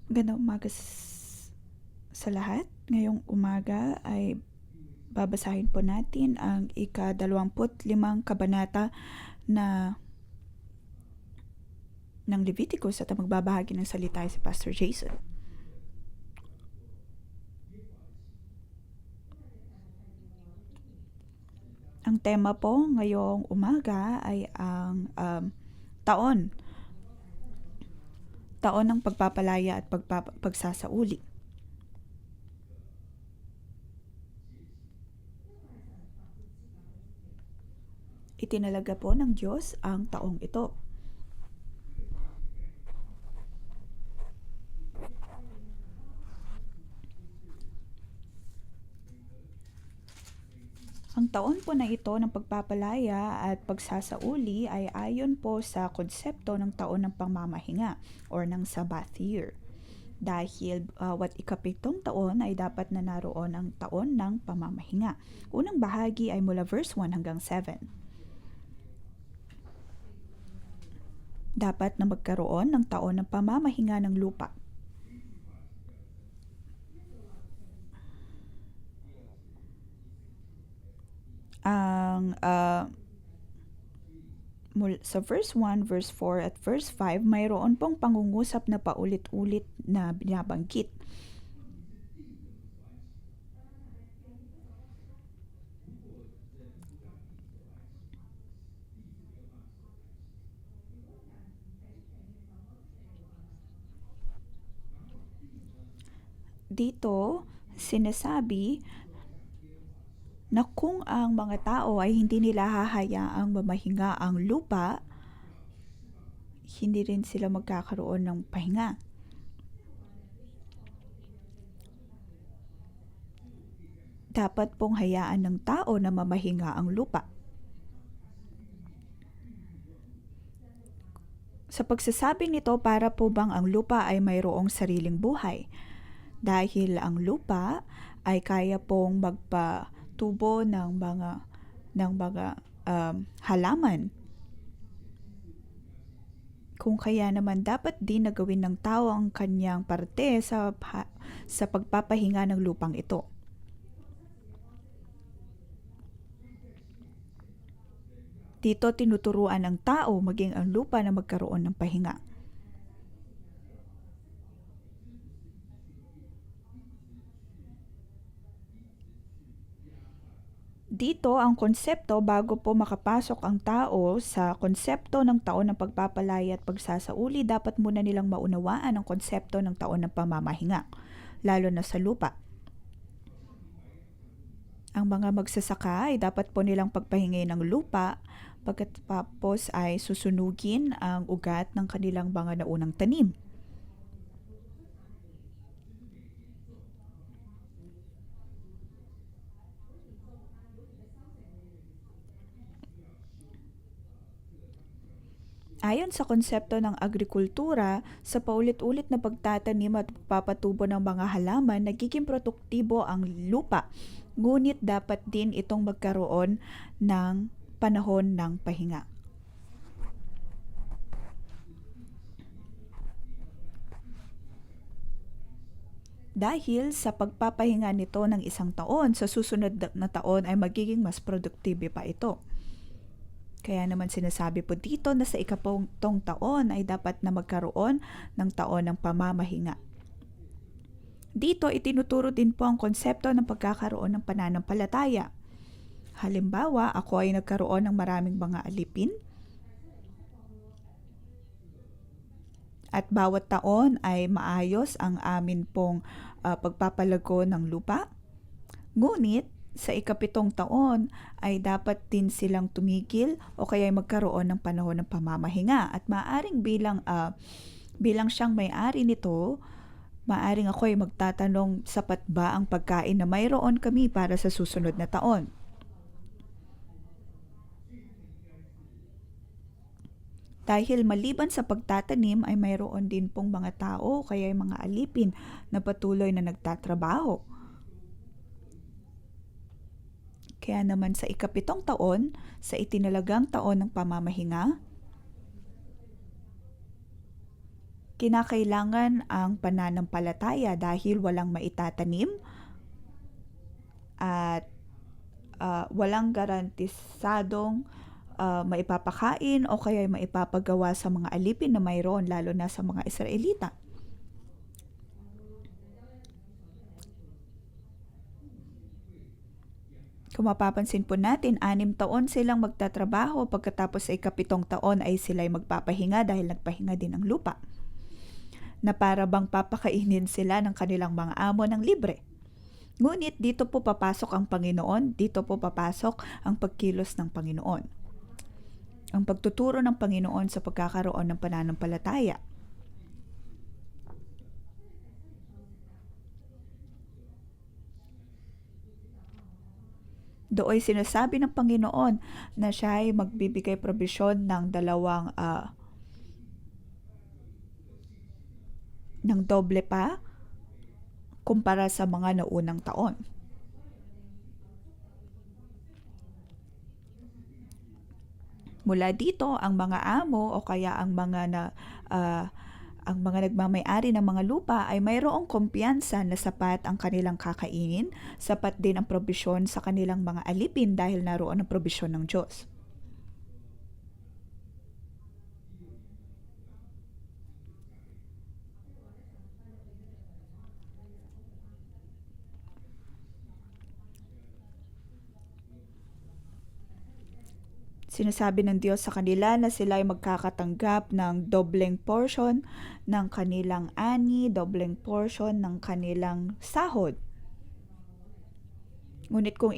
Magandang umaga sa lahat. Ngayong umaga ay babasahin po natin ang ika-25 kabanata na ng Leviticus at ang magbabahagi ng salita ay si Pastor Jason. Ang tema po ngayong umaga ay ang taon. Taon ng pagpapalaya at pagsasauli. Itinalaga po ng Diyos ang taong ito. Ang taon po na ito ng pagpapalaya at pagsasauli ay ayon po sa konsepto ng taon ng pamamahinga or ng Sabbath year. Dahil bawat ikapitong taon ay dapat na naroon ang taon ng pamamahinga. Unang bahagi ay mula verse 1 hanggang 7. Dapat na magkaroon ng taon ng pamamahinga ng lupa. Ang sa verse 1, verse 4 at verse 5, mayroon pong pangungusap na paulit-ulit na binabanggit. Dito, sinasabi na kung ang mga tao ay hindi nila hahayaang mamahinga ang lupa, hindi rin sila magkakaroon ng pahinga. Dapat pong hayaan ng tao na mamahinga ang lupa. Sa pagsasabing nito, para po bang ang lupa ay mayroong sariling buhay? Dahil ang lupa ay kaya pong magpatubo ng mga halaman. Kung kaya naman dapat din na gawin ng tao ang kanyang parte sa pagpapahinga ng lupang ito. Dito tinuturuan ng tao maging ang lupa na magkaroon ng pahinga. Dito ang konsepto bago po makapasok ang tao sa konsepto ng taon ng pagpapalaya at pagsasauli, dapat muna nilang maunawaan ang konsepto ng taon ng pamamahinga, lalo na sa lupa. Ang mga magsasaka ay dapat po nilang pagpahingay ng lupa pagkatapos ay susunugin ang ugat ng kanilang mga naunang tanim. Ayon sa konsepto ng agrikultura, sa paulit-ulit na pagtatanim at pagpapatubo ng mga halaman, nagiging produktibo ang lupa. Ngunit dapat din itong magkaroon ng panahon ng pahinga. Dahil sa pagpapahinga nito ng isang taon, sa susunod na taon ay magiging mas produktibo pa ito. Kaya naman sinasabi po dito na sa ikapitong taon ay dapat na magkaroon ng taon ng pamamahinga. Dito itinuturo din po ang konsepto ng pagkakaroon ng pananampalataya. Halimbawa, ako ay nagkaroon ng maraming mga alipin at bawat taon ay maayos ang amin pong pagpapalago ng lupa. Ngunit sa ikapitong taon ay dapat din silang tumigil o kaya magkaroon ng panahon ng pamamahinga at maaring bilang siyang may-ari nito, maaring ako ay magtatanong, sapat ba ang pagkain na mayroon kami para sa susunod na taon? Dahil maliban sa pagtatanim ay mayroon din pong mga tao kaya mga alipin na patuloy na nagtatrabaho. Kaya naman sa ikapitong taon, sa itinalagang taon ng pamamahinga, Kinakailangan ang pananampalataya dahil walang maitatanim at walang garantisadong maipapakain o kaya maipapagawa sa mga alipin na mayroon lalo na sa mga Israelita. Kung mapapansin po natin, 6 taon silang magtatrabaho pagkatapos ay 7 taon ay sila'y magpapahinga dahil nagpahinga din ang lupa. Na para bang papakainin sila ng kanilang mga amo ng libre. Ngunit dito po papasok ang Panginoon, dito po papasok ang pagkilos ng Panginoon. Ang pagtuturo ng Panginoon sa pagkakaroon ng pananampalataya. Dooy sinasabi ng Panginoon na siya ay magbibigay probisyon ng ng doble pa kumpara sa mga naunang taon. Mula dito, ang mga amo o kaya ang mga nagmamay-ari ng mga lupa ay mayroong kumpiyansa na sapat ang kanilang kakainin, sapat din ang probisyon sa kanilang mga alipin dahil naroon ang probisyon ng Diyos. Sinasabi ng Diyos sa kanila na sila ay magkakatanggap ng dobleng portion ng kanilang ani, dobleng portion ng kanilang sahod. Ngunit kung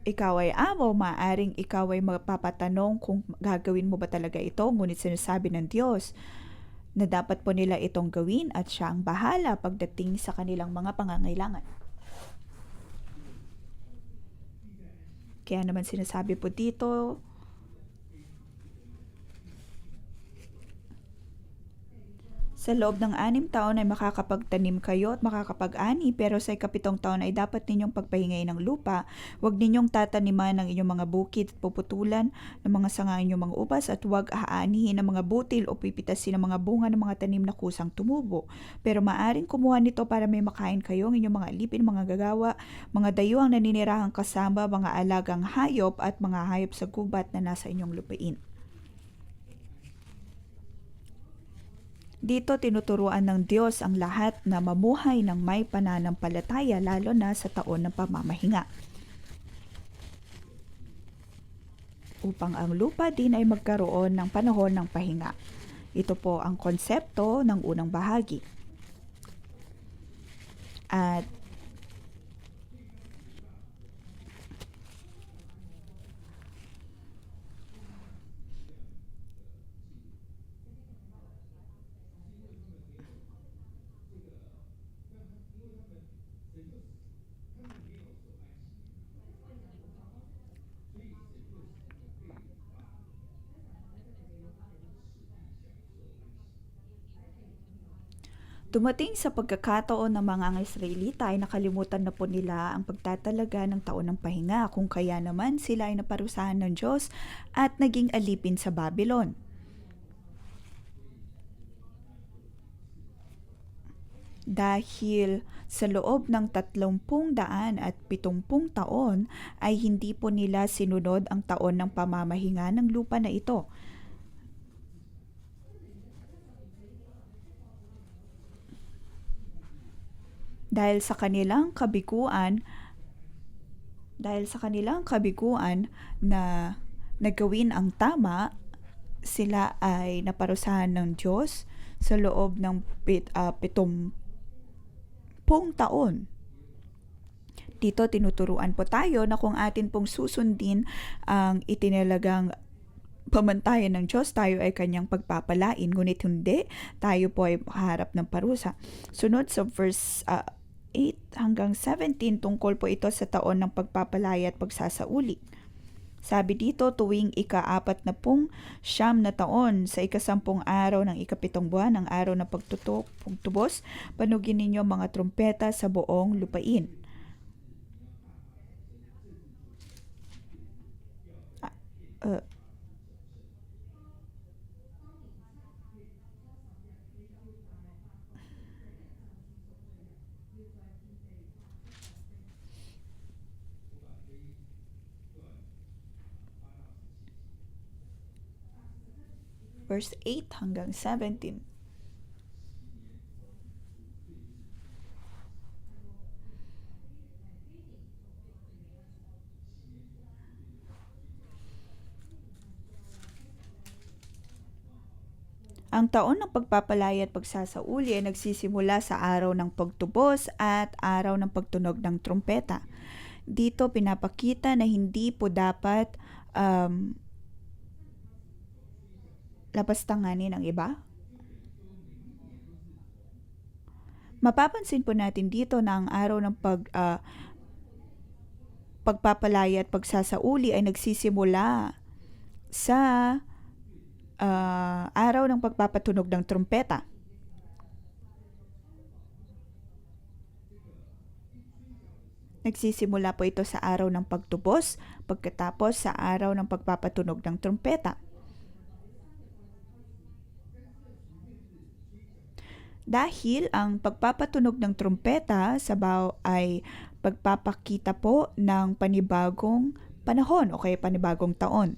ikaw ay amo, maaring ikaw ay mapapatanong kung gagawin mo ba talaga ito. Ngunit sinasabi ng Diyos na dapat po nila itong gawin at siya ang bahala pagdating sa kanilang mga pangangailangan. Kaya naman sinasabi po dito, sa loob ng 6 taon ay makakapagtanim kayo at makakapag-ani, pero sa 7 taon ay dapat ninyong pagpahingayin ng lupa. Huwag ninyong tataniman ng inyong mga bukid at puputulan ng mga sanga inyong mga ubas at huwag haanihin ng mga butil o pipitasin ng mga bunga ng mga tanim na kusang tumubo. Pero maaring kumuha nito para may makain kayo ng inyong mga alipin, mga gagawa, mga dayuhang naninirahang kasama, mga alagang hayop at mga hayop sa gubat na nasa inyong lupain. Dito tinuturuan ng Diyos ang lahat na mamuhay ng may pananampalataya lalo na sa taon ng pamamahinga. Upang ang lupa din ay magkaroon ng panahon ng pahinga. Ito po ang konsepto ng unang bahagi. At dumating sa pagkakataon ng mga Israelita ay nakalimutan na po nila ang pagtatalaga ng taon ng pahinga, kung kaya naman sila ay naparusahan ng Diyos at naging alipin sa Babylon. Dahil sa loob ng 370 taon ay hindi po nila sinunod ang taon ng pamamahinga ng lupa na ito. Dahil sa kanilang kabiguan na nagawin ang tama, sila ay naparusahan ng Diyos sa loob ng 70 taon. Dito tinuturuan po tayo na kung atin pong susundin ang itinalagang pamantayan ng Diyos, tayo ay kanyang pagpapalain. Ngunit hindi, tayo po ay harap ng parusa. Sunod sa verse 8 hanggang 17, tungkol po ito sa taon ng pagpapalaya at pagsasauli. Sabi dito, tuwing ika-49 na taon, sa 10 araw ng 7 buwan, ang araw ng pagtubos, panugin ninyo mga trumpeta sa buong lupain. verse 8 hanggang 17. Ang taon ng pagpapalaya at pagsasauli ay nagsisimula sa araw ng pagtubos at araw ng pagtunog ng trumpeta. Dito pinapakita na hindi po dapat lapastanganin ang iba. Mapapansin po natin dito na ang araw ng pagpapalaya at pagsasauli ay nagsisimula sa araw ng pagpapatunog ng trumpeta. Nagsisimula po ito sa araw ng pagtubos, pagkatapos sa araw ng pagpapatunog ng trumpeta. Dahil ang pagpapatunog ng trumpeta sabaw ay pagpapakita po ng panibagong panahon o kaya panibagong taon.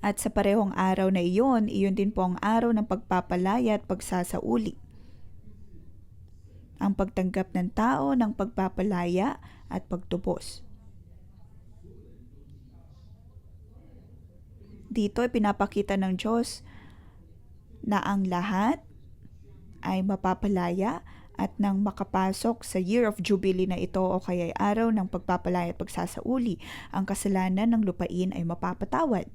At sa parehong araw na iyon din po ang araw ng pagpapalaya at pagsasauli. Ang pagtanggap ng tao ng pagpapalaya at pagtubos. Dito ay pinapakita ng Diyos na ang lahat ay mapapalaya at nang makapasok sa Year of Jubilee na ito o kaya ay araw ng pagpapalaya at pagsasauli, ang kasalanan ng lupain ay mapapatawad.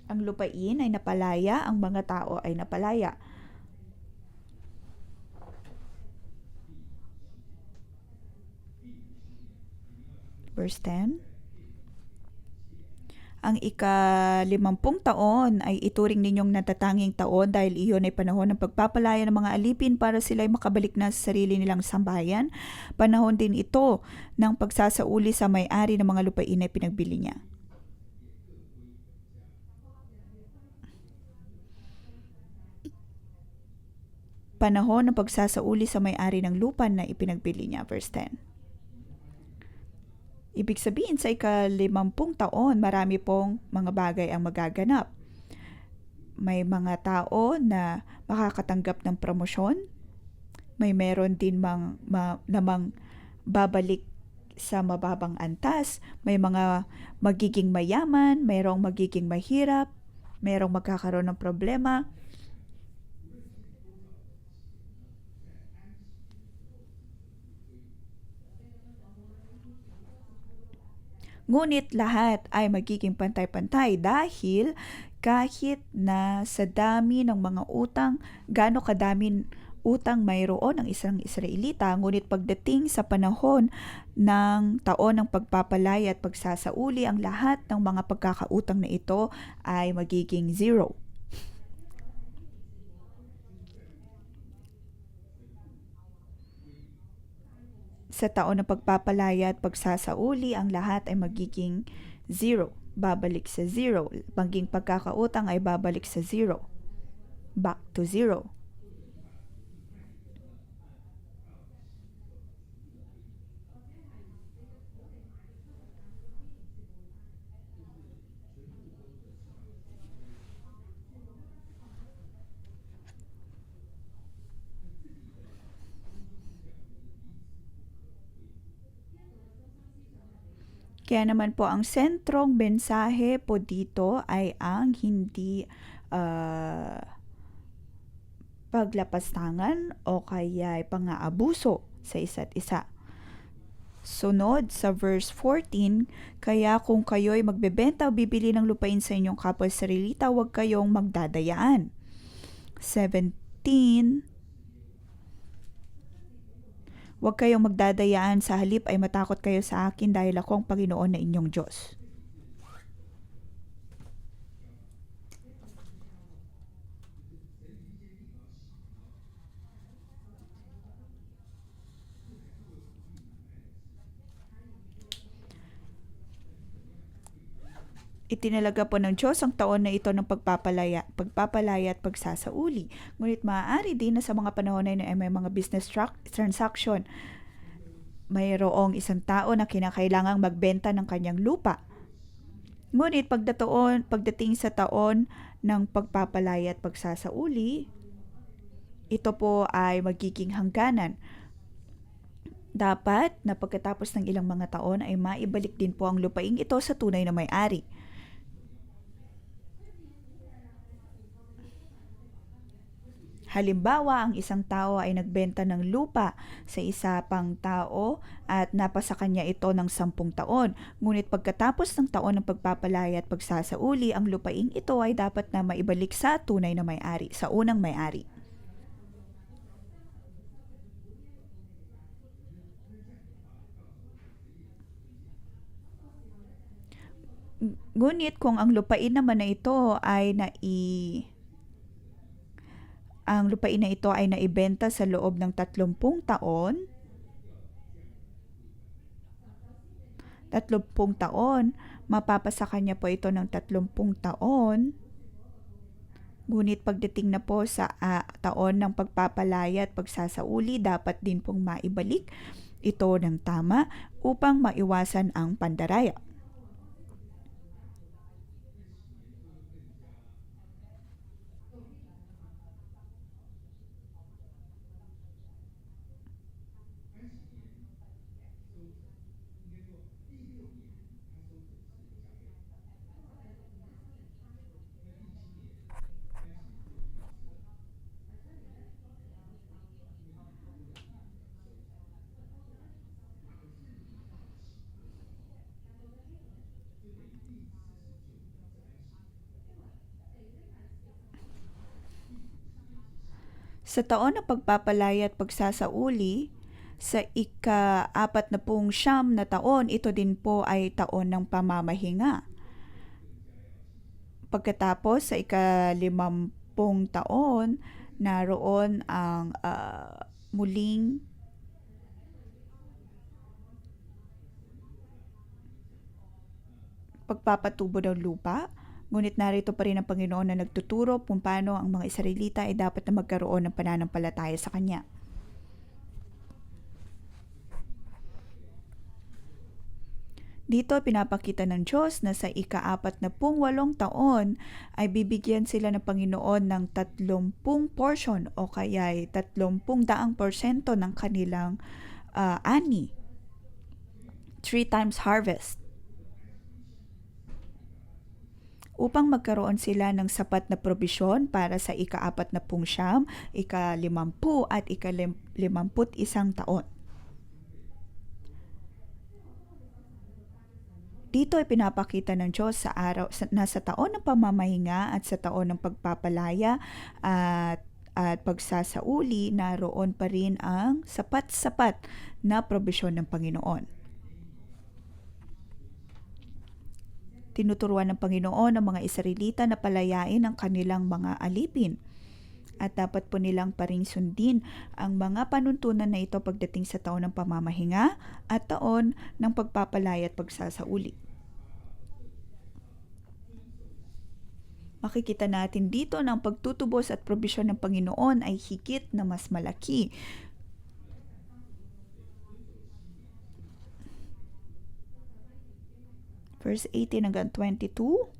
Ang lupain ay napalaya, ang mga tao ay napalaya. Verse 10. Ang ika-50 taon ay ituring ninyong natatanging taon dahil iyon ay panahon ng pagpapalaya ng mga alipin para sila ay makabalik na sa sarili nilang sambahayan. Panahon din ito ng pagsasauli sa may-ari ng mga lupain na pinagbili niya. Panahon ng pagsasauli sa may-ari ng lupa na ipinagbili niya. Verse 10. Ibig sabihin sa ika-50 taon, marami pong mga bagay ang magaganap. May mga tao na makakatanggap ng promosyon. May meron din namang babalik sa mababang antas. May mga magiging mayaman, mayroong magiging mahirap, mayroong magkakaroon ng problema. Ngunit lahat ay magiging pantay-pantay dahil kahit na sa dami ng mga utang, gaano kadaming utang mayroon ng isang Israelita, ngunit pagdating sa panahon ng taon ng pagpapalaya at pagsasauli, ang lahat ng mga pagkakautang na ito ay magiging zero. Sa taon ng pagpapalaya at pagsasauli, ang lahat ay magiging zero. Babalik sa zero. Maging pagkakautang ay babalik sa zero. Back to zero. Kaya naman po ang sentrong mensahe po dito ay ang hindi paglapastangan o kaya pang-aabuso sa isa't isa. Sunod sa verse 14, kaya kung kayo'y magbebenta o bibili ng lupain sa inyong kapwa Israelita, huwag kayong magdadayaan. 17, huwag kayong magdadayaan, sa halip ay matakot kayo sa akin dahil ako ang Panginoon na inyong Diyos. Itinalaga po ng Diyos ang taon na ito ng pagpapalaya at pagsasauli. Ngunit maaari din na sa mga panahon na yun ay may mga business transaction. Mayroong isang tao na kinakailangang magbenta ng kanyang lupa. Ngunit pagdating sa taon ng pagpapalaya at pagsasauli, ito po ay magiging hangganan. Dapat na pagkatapos ng ilang mga taon ay maibalik din po ang lupaing ito sa tunay na may-ari. Halimbawa, ang isang tao ay nagbenta ng lupa sa isa pang tao at napasa kanya ito ng 10 taon. Ngunit pagkatapos ng taon ng pagpapalaya at pagsasauli, ang lupaing ito ay dapat na maibalik sa tunay na may-ari, sa unang may-ari. Ngunit kung ang lupain naman na ito ay naibenta sa loob ng 30 taon, 30 taon, mapapasa kanya po ito ng 30 taon. Ngunit pagdating na po sa taon ng pagpapalaya at pagsasauli, dapat din pong maibalik ito ng tama upang maiwasan ang pandaraya. Sa taon ng pagpapalaya at pagsasauli, sa ika-49 na taon, ito din po ay taon ng pamamahinga. Pagkatapos sa ika-50 taon, naroon ang muling pagpapatubo ng lupa. Ngunit narito pa rin ang Panginoon na nagtuturo kung paano ang mga Israelita ay dapat na magkaroon ng pananampalataya sa Kanya. Dito pinapakita ng Diyos na sa ika-48 taon ay bibigyan sila ng Panginoon ng 30 portion o kaya 30% ng kanilang ani. 3 times harvest. Upang magkaroon sila ng sapat na probisyon para sa ika-49, ika-50 at ika-51 taon. Dito ay pinapakita ng Diyos na sa taon ng pamamahinga at sa taon ng pagpapalaya at pagsasauli, naroon pa rin ang sapat-sapat na probisyon ng Panginoon. Tinuturuan ng Panginoon ang mga Israelita na palayain ang kanilang mga alipin. At dapat po nilang paring sundin ang mga panuntunan na ito pagdating sa taon ng pamamahinga at taon ng pagpapalaya at pagsasauli. Makikita natin dito na ang pagtutubos at probisyon ng Panginoon ay higit na mas malaki. Verse 18 hanggang 22.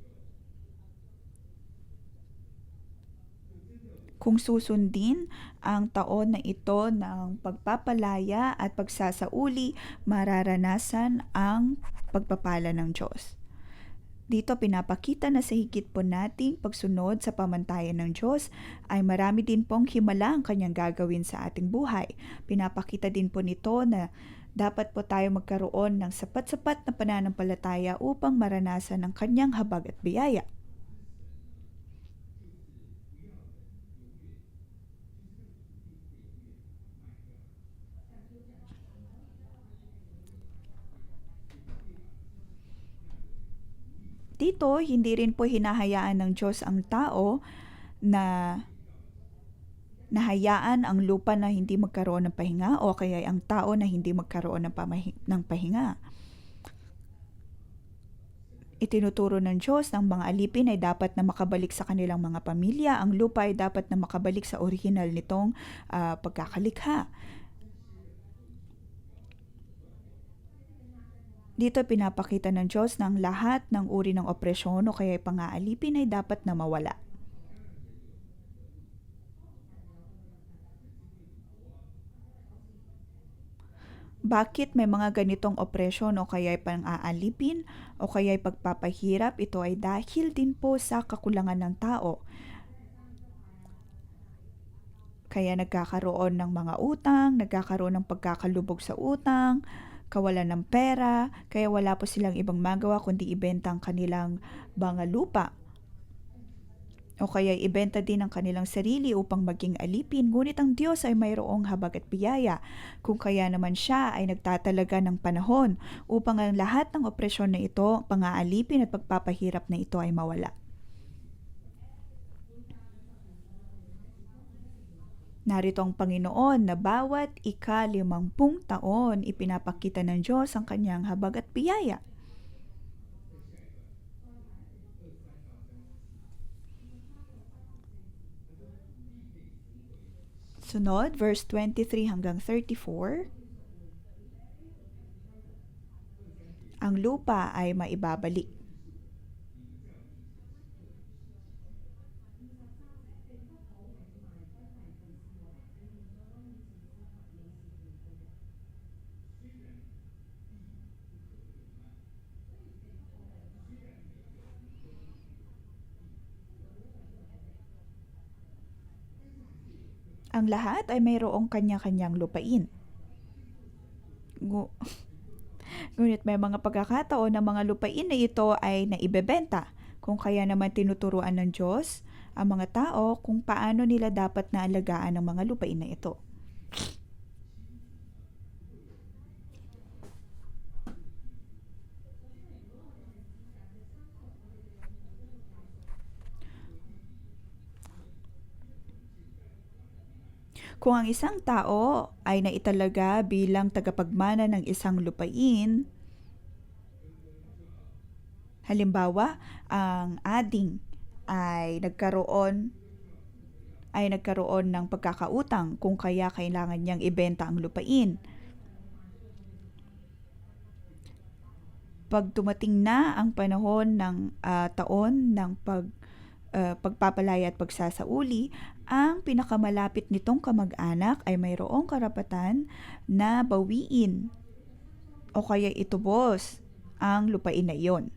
Kung susundin ang taon na ito ng pagpapalaya at pagsasauli, mararanasan ang pagpapala ng Diyos. Dito pinapakita na sa higit po nating pagsunod sa pamantayan ng Diyos ay marami din pong himala ang Kanyang gagawin sa ating buhay. Pinapakita din po nito na dapat po tayo magkaroon ng sapat-sapat na pananampalataya upang maranasan ang Kanyang habag at biyaya. Dito, hindi rin po hinahayaan ng Diyos ang tao na nahayaan ang lupa na hindi magkaroon ng pahinga o kaya ang tao na hindi magkaroon ng pahinga. Itinuturo ng Diyos ng mga alipin ay dapat na makabalik sa kanilang mga pamilya. Ang lupa ay dapat na makabalik sa orihinal nitong pagkakalikha. Dito pinapakita ng Diyos na ang lahat ng uri ng opresyon o kaya pang-aalipin ay dapat na mawala. Bakit may mga ganitong opresyon o kaya pang-aalipin o kaya pagpapahirap? Ito ay dahil din po sa kakulangan ng tao. Kaya nagkakaroon ng mga utang, nagkakaroon ng pagkakalubog sa utang, kawalan ng pera, kaya wala po silang ibang magawa kundi ibenta ang kanilang mga lupa. O kaya ibenta din ang kanilang sarili upang maging alipin, ngunit ang Diyos ay mayroong habag at biyaya. Kung kaya naman siya ay nagtatalaga ng panahon upang ang lahat ng opresyon na ito, pang-aalipin at pagpapahirap na ito ay mawala. Narito ang Panginoon na bawat ika-50 taon ipinapakita ng Diyos ang kanyang habag at biyaya. Sunod, verse 23 hanggang 34. Ang lupa ay maibabalik. Ang lahat ay mayroong kanya-kanyang lupain. Ngunit may mga pagkakataon na mga lupain na ito ay naibebenta. Kung kaya naman tinuturuan ng Diyos ang mga tao kung paano nila dapat na alagaan ang mga lupain na ito. Kung ang isang tao ay naitalaga bilang tagapagmana ng isang lupain, halimbawa, ang ading ay nagkaroon ng pagkakautang kung kaya kailangan niyang ibenta ang lupain. Pag dumating na ang panahon ng taon ng pagpapalaya at pagsasauli, ang pinakamalapit nitong kamag-anak ay mayroong karapatan na bawiin o kaya itubos ang lupain na iyon.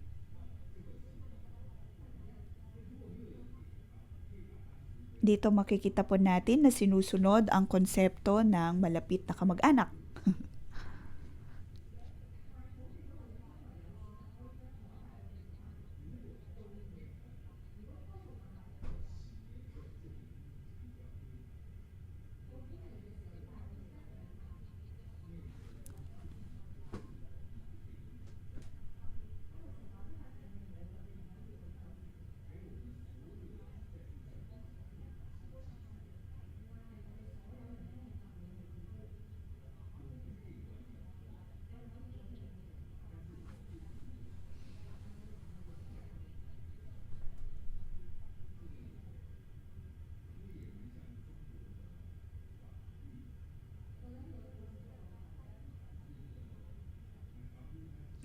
Dito makikita po natin na sinusunod ang konsepto ng malapit na kamag-anak.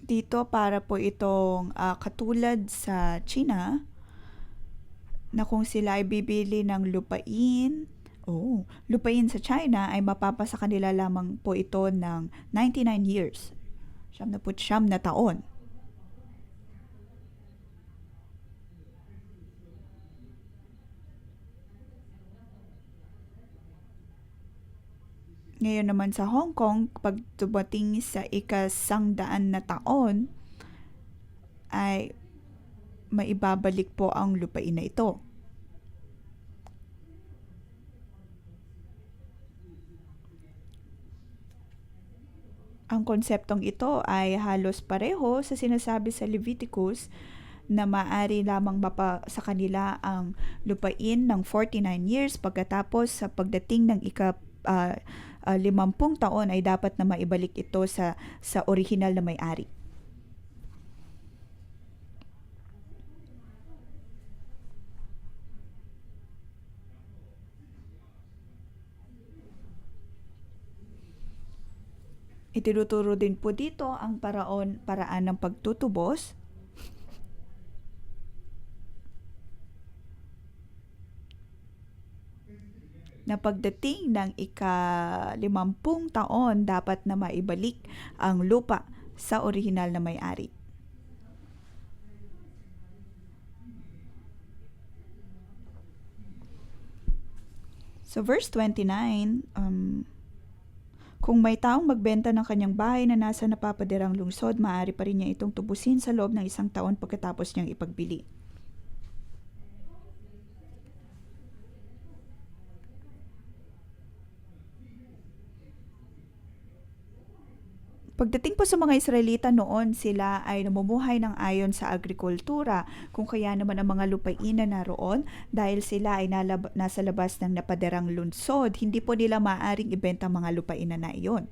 Dito para po itong katulad sa China na kung sila ay bibili ng lupain sa China ay mapapasa kanila lamang po ito ng 99 years. 99 na taon. Ngayon naman sa Hong Kong, pag dumating sa ika-100 na taon, ay maibabalik po ang lupain na ito. Ang konseptong ito ay halos pareho sa sinasabi sa Leviticus na maaari lamang mapa sa kanila ang lupain ng 49 years pagkatapos sa pagdating ng 50 taon ay dapat na maibalik ito sa orihinal na may-ari. Itinuturo din po dito ang paraan ng pagtutubos na pagdating ng ika-50 taon dapat na maibalik ang lupa sa orihinal na may-ari. So verse 29, kung may taong magbenta ng kanyang bahay na nasa napapadirang lungsod, maaari pa rin niya itong tubusin sa loob ng 1 taon pagkatapos niyang ipagbili. Pagdating po sa mga Israelita noon, sila ay namumuhay ng ayon sa agrikultura, kung kaya naman ang mga lupain na naroon, dahil sila ay nasa labas ng napaderang lungsod, hindi po nila maaaring ibenta ang mga lupain na iyon.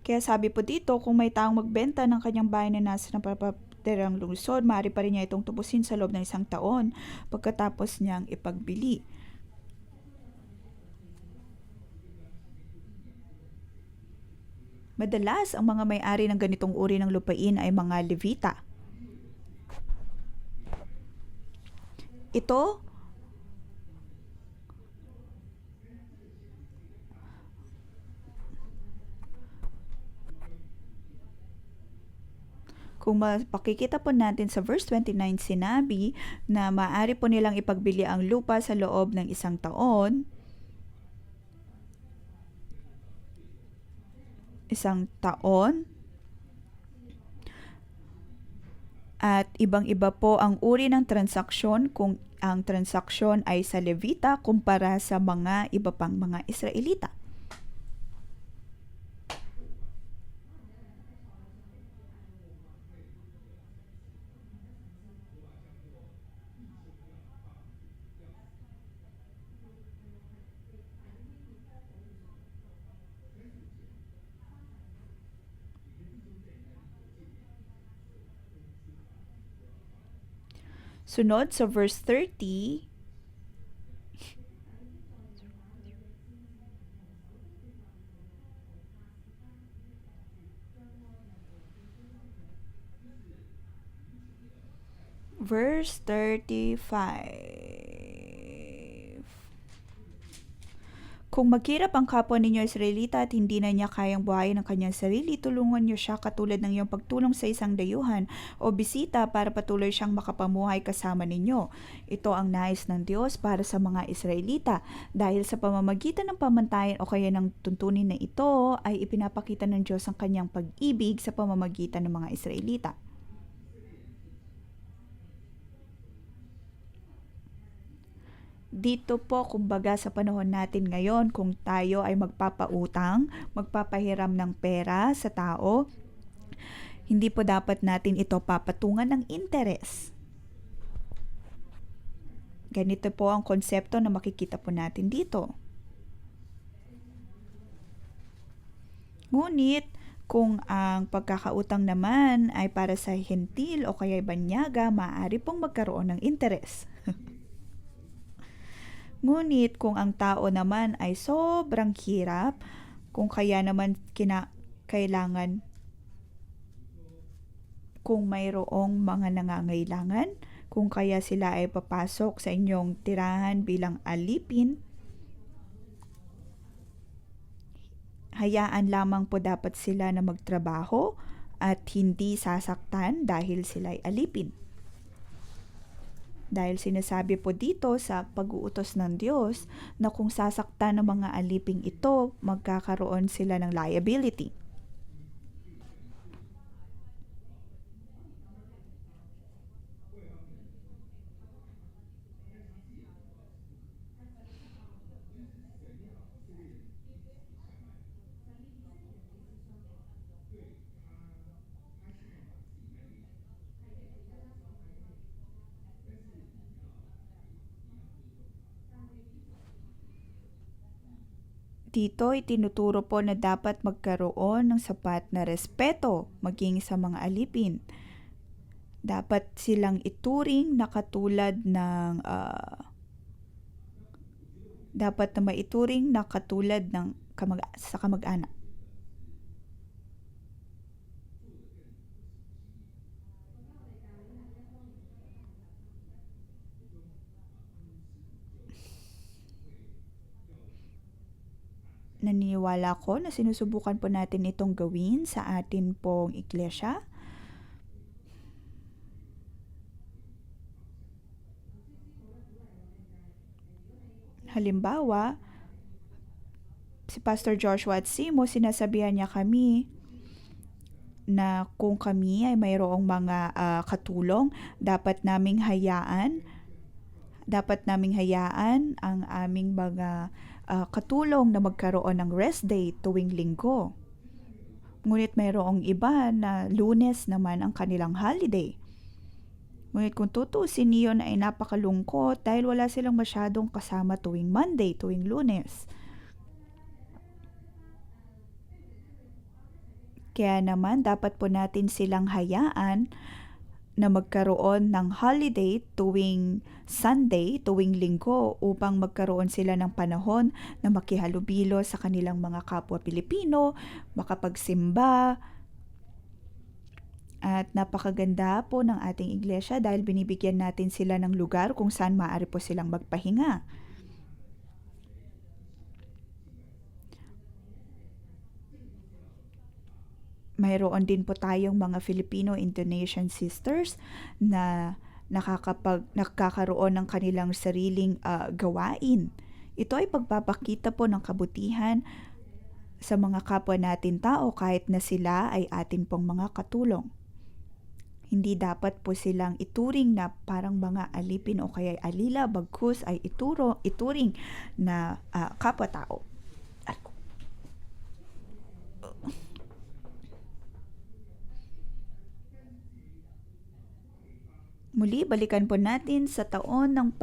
Kaya sabi po dito, kung may taong magbenta ng kanyang bahay na nasa napapaderang lungsod, maaari pa rin niya itong tubusin sa loob ng 1 taon pagkatapos niyang ipagbili. Madalas, ang mga may-ari ng ganitong uri ng lupain ay mga Levita. Ito, kung mapakikita po natin sa verse 29, sinabi na maaari po nilang ipagbili ang lupa sa loob ng 1 taon. 1 taon. At ibang-iba po ang uri ng transaksyon kung ang transaksyon ay sa Levita kumpara sa mga iba pang mga Israelita. Sunod sa verse 30, verse 35. Kung maghirap ang kapwa ninyo Israelita at hindi na niya kayang buhayin ang kanyang sarili, tulungan niyo siya katulad ng iyong pagtulong sa isang dayuhan o bisita para patuloy siyang makapamuhay kasama ninyo. Ito ang nais ng Diyos para sa mga Israelita dahil sa pamamagitan ng pamantayan o kaya ng tuntunin na ito ay ipinapakita ng Diyos ang kanyang pag-ibig sa pamamagitan ng mga Israelita. Dito po, kumbaga sa panahon natin ngayon, kung tayo ay magpapautang, magpapahiram ng pera sa tao, hindi po dapat natin ito papatungan ng interes. Ganito po ang konsepto na makikita po natin dito. Ngunit, kung ang pagkakautang naman ay para sa hentil o kaya banyaga, maaari pong magkaroon ng interes. Ngunit kung ang tao naman ay sobrang hirap, kung kaya naman kailangan, kung mayroong mga nangangailangan, kung kaya sila ay papasok sa inyong tirahan bilang alipin, hayaan lamang po dapat sila na magtrabaho at hindi sasaktan dahil sila ay alipin. Dahil sinasabi po dito sa pag-uutos ng Diyos na kung sasaktan ng mga aliping ito, magkakaroon sila ng liability. Dito itinuturo po na dapat magkaroon ng sapat na respeto maging sa mga alipin. Dapat silang ituring na katulad ng dapat na maituring na katulad ng sa kamag-anak. Naniniwala ko na sinusubukan po natin itong gawin sa atin pong iglesia. Halimbawa, si Pastor Joshua at Simo, sinasabihan niya kami na kung kami ay mayroong mga katulong, dapat naming hayaan ang aming mga katulong na magkaroon ng rest day tuwing linggo. Ngunit mayroong iba na Lunes naman ang kanilang holiday. Ngunit kung tutuusin niyon ay napakalungkot dahil wala silang masyadong kasama tuwing Monday, tuwing Lunes. Kaya naman dapat po natin silang hayaan na magkaroon ng holiday tuwing Sunday, tuwing linggo upang magkaroon sila ng panahon na makihalubilo sa kanilang mga kapwa Pilipino, makapagsimba. At napakaganda po ng ating iglesia dahil binibigyan natin sila ng lugar kung saan maaari po silang magpahinga. Mayroon din po tayong mga Filipino-Indonesian sisters na nakakaroon ng kanilang sariling gawain. Ito ay pagpapakita po ng kabutihan sa mga kapwa natin tao kahit na sila ay atin pong mga katulong. Hindi dapat po silang ituring na parang mga alipin o kaya alila, bagkus ay ituring na kapwa-tao. Muli, balikan po natin sa taon ng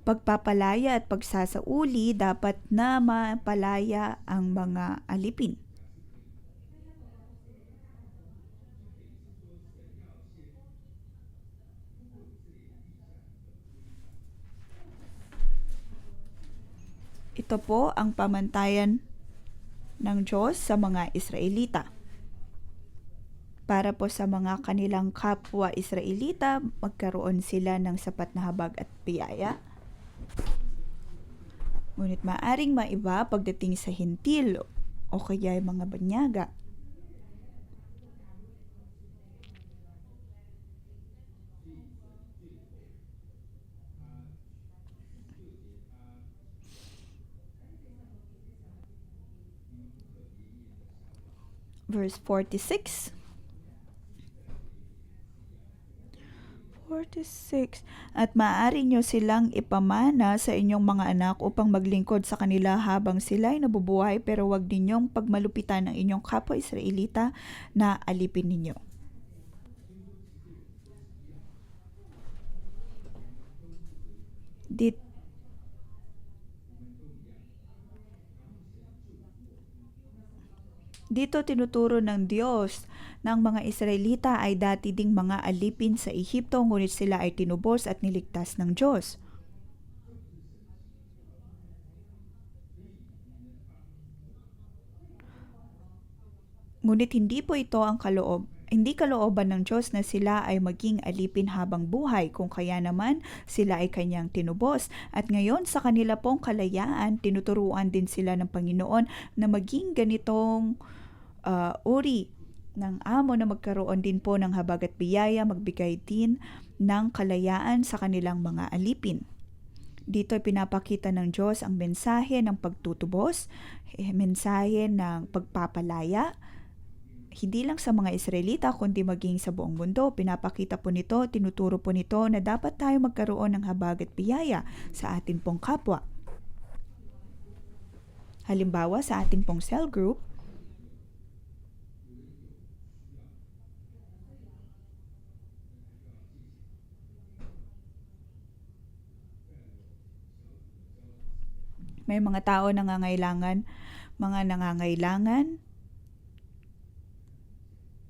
pagpapalaya at pagsasauli, dapat na mapalaya ang mga alipin. Ito po ang pamantayan ng Diyos sa mga Israelita. Para po sa mga kanilang kapwa Israelita, magkaroon sila ng sapat na habag at biyaya. Ngunit maaring maiba pagdating sa hintil o kaya mga banyaga. Verse 46. At maaari nyo silang ipamana sa inyong mga anak upang maglingkod sa kanila habang sila'y nabubuhay, pero wag ninyong pagmalupitan ng inyong kapwa Israelita na alipin ninyo. Dito tinuturo ng Diyos na ang mga Israelita ay dati ding mga alipin sa Ehipto, ngunit sila ay tinubos at niligtas ng Diyos. Ngunit hindi po ito ang hindi kalooban ng Diyos na sila ay maging alipin habang buhay, kung kaya naman sila ay kanyang tinubos. At ngayon sa kanila pong kalayaan, tinuturuan din sila ng Panginoon na maging ganitong uri ng amo na magkaroon din po ng habag at biyaya, magbigay din ng kalayaan sa kanilang mga alipin. Dito ay pinapakita ng Diyos ang mensahe ng pagtutubos, mensahe ng pagpapalaya, hindi lang sa mga Israelita kundi maging sa buong mundo. Pinapakita po nito, tinuturo po nito na dapat tayo magkaroon ng habag at biyaya sa atin pong kapwa. Halimbawa sa ating pong cell group, May mga tao mga nangangailangan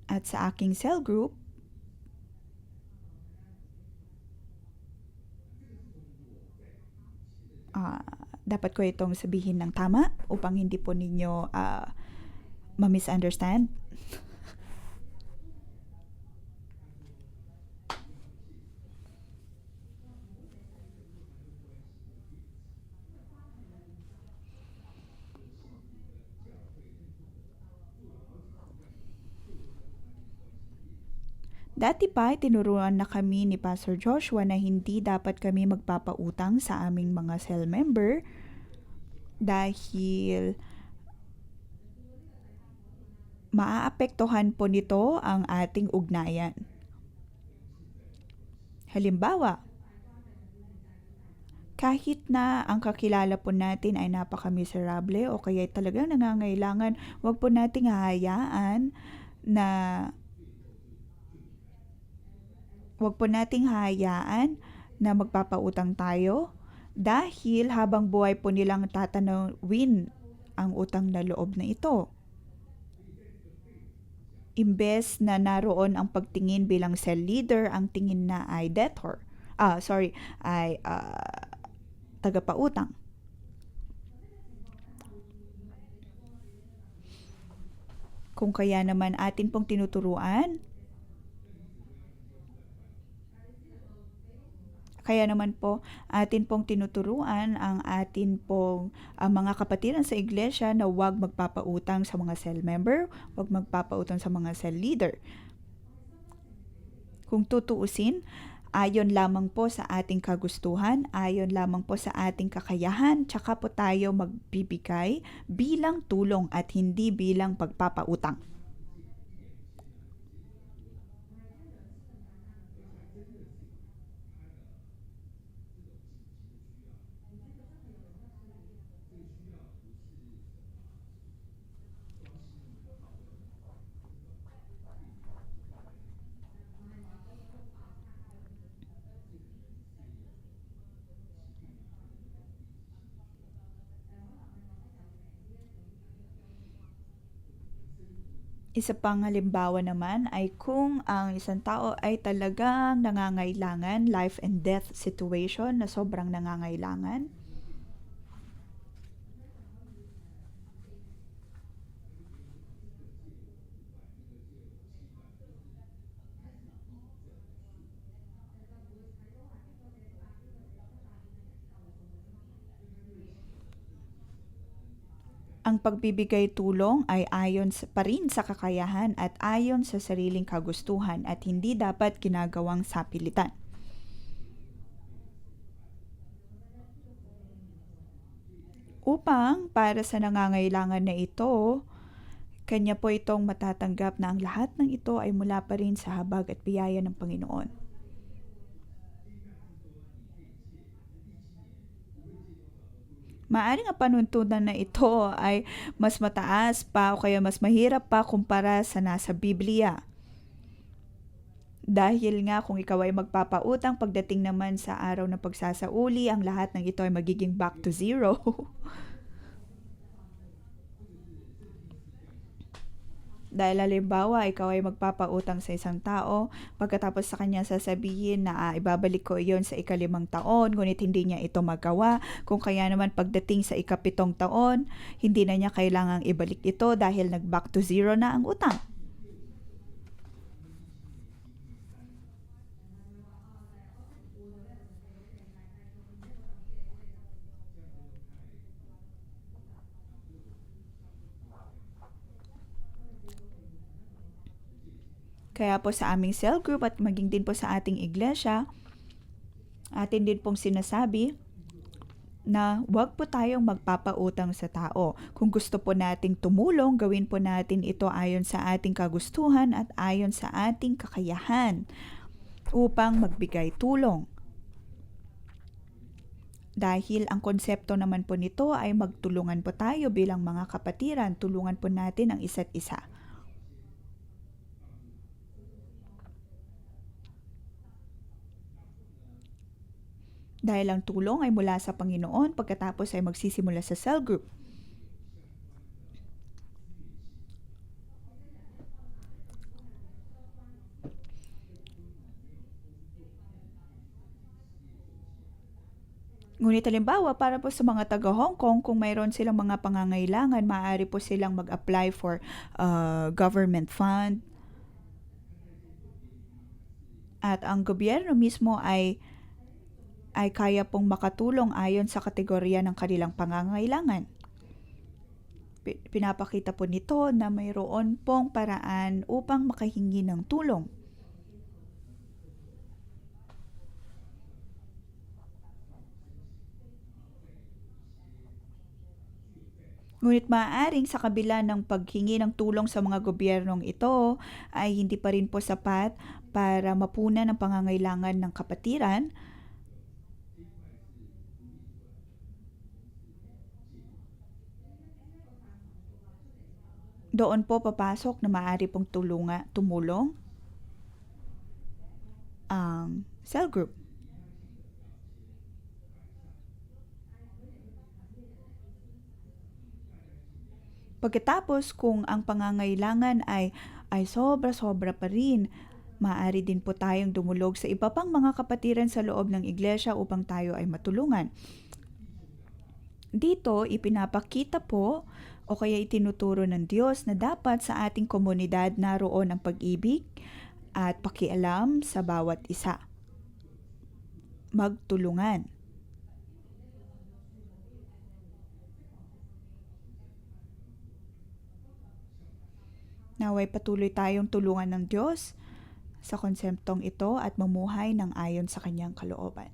at sa aking cell group, ah, dapat ko itong sabihin ng tama upang hindi po ninyo ma-misunderstand. Dati pa, tinuruan na kami ni Pastor Joshua na hindi dapat kami magpapautang sa aming mga cell member dahil maaapektuhan po nito ang ating ugnayan. Halimbawa, kahit na ang kakilala po natin ay napaka-miserable o kaya talagang nangangailangan, wag po nating hahayaan na magpapautang tayo dahil habang buhay po nilang tatanawin ang utang na loob na ito. Imbes na naroon ang pagtingin bilang cell leader, ang tingin na ay debtor. Ay tagapautang. Kung kaya naman atin pong tinuturuan, ang atin pong mga kapatiran sa iglesia na huwag magpapautang sa mga cell member, huwag magpapautang sa mga cell leader. Kung tutuusin, ayon lamang po sa ating kagustuhan, ayon lamang po sa ating kakayahan, tsaka po tayo magbibigay bilang tulong at hindi bilang pagpapautang. Isa pang halimbawa naman ay kung ang isang tao ay talagang nangangailangan, life and death situation na sobrang nangangailangan. Ang pagbibigay tulong ay ayon pa rin sa kakayahan at ayon sa sariling kagustuhan at hindi dapat ginagawang sapilitan. Upang para sa nangangailangan na ito, kanya po itong matatanggap na ang lahat ng ito ay mula pa rin sa habag at biyaya ng Panginoon. Maaring ang panuntunan na ito ay mas mataas pa o kaya mas mahirap pa kumpara sa nasa Biblia. Dahil nga kung ikaw ay magpapautang, pagdating naman sa araw ng pagsasauli, ang lahat ng ito ay magiging back to zero. Dahil halimbawa, ikaw ay magpapautang sa isang tao, pagkatapos sa kanya sasabihin na ibabalik ko iyon sa ika-5 taon, ngunit hindi niya ito magawa. Kung kaya naman pagdating sa ika-7 taon, hindi na niya kailangang ibalik ito dahil nag-back to zero na ang utang. Kaya po sa aming cell group at maging din po sa ating iglesia, atin din pong sinasabi na huwag po tayong magpapautang sa tao. Kung gusto po nating tumulong, gawin po natin ito ayon sa ating kagustuhan at ayon sa ating kakayahan upang magbigay tulong. Dahil ang konsepto naman po nito ay magtulungan po tayo bilang mga kapatiran, tulungan po natin ang isa't isa. Dahil ang tulong ay mula sa Panginoon pagkatapos ay magsisimula sa cell group. Ngunit halimbawa, para po sa mga taga Hong Kong, kung mayroon silang mga pangangailangan, maaari po silang mag-apply for government fund. At ang gobyerno mismo ay kaya pong makatulong ayon sa kategorya ng kanilang pangangailangan. Pinapakita po nito na mayroon pong paraan upang makahingi ng tulong. Ngunit maaaring sa kabila ng paghingi ng tulong sa mga gobyernong ito ay hindi pa rin po sapat para mapunan ang pangangailangan ng kapatiran. Doon po papasok na maaari pong tumulong ang cell group. Pagkatapos, kung ang pangangailangan ay sobra-sobra pa rin, maaari din po tayong dumulog sa iba pang mga kapatiran sa loob ng iglesia upang tayo ay matulungan. Dito, ipinapakita po o kaya itinuturo ng Diyos na dapat sa ating komunidad naroon ang pag-ibig at pakialam sa bawat isa. Magtulungan. Naway patuloy tayong tulungan ng Diyos sa konseptong ito at mamuhay ng ayon sa kanyang kalooban.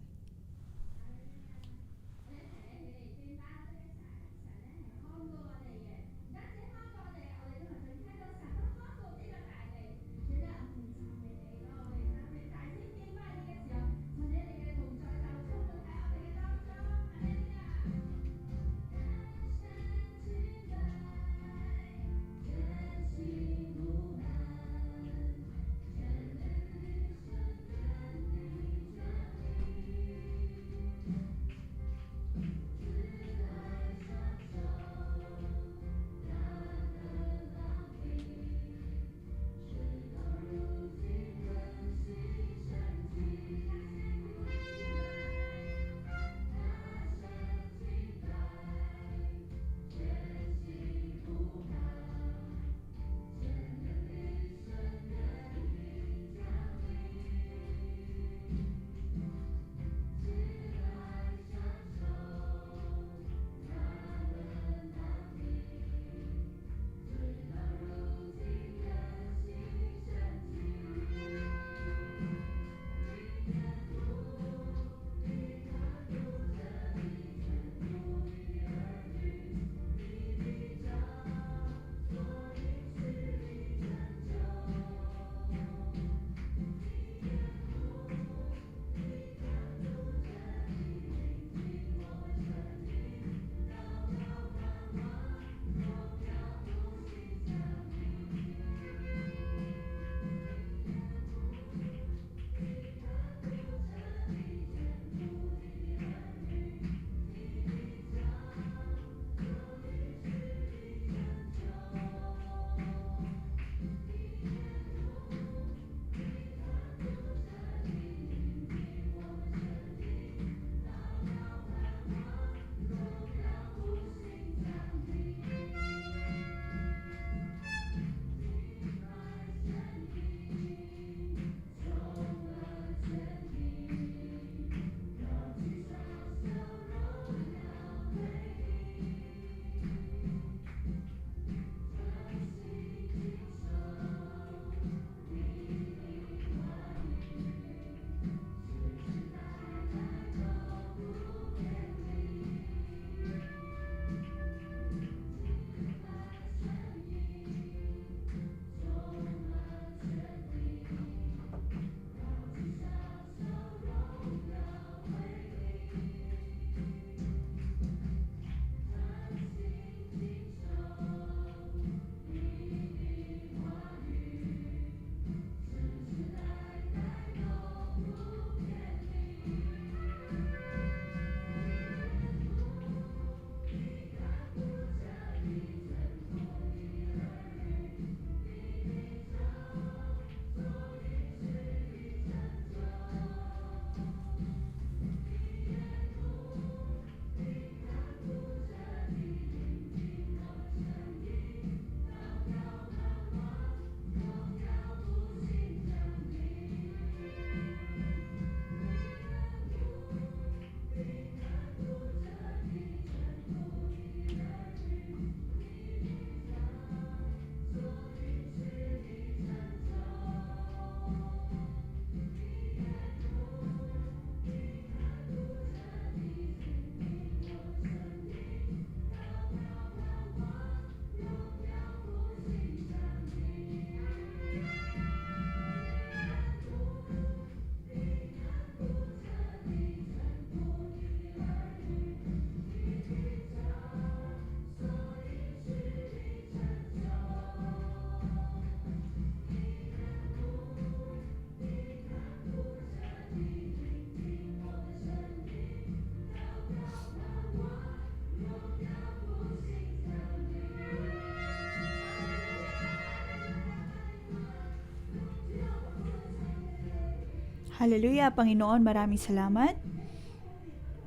Hallelujah, Panginoon, maraming salamat.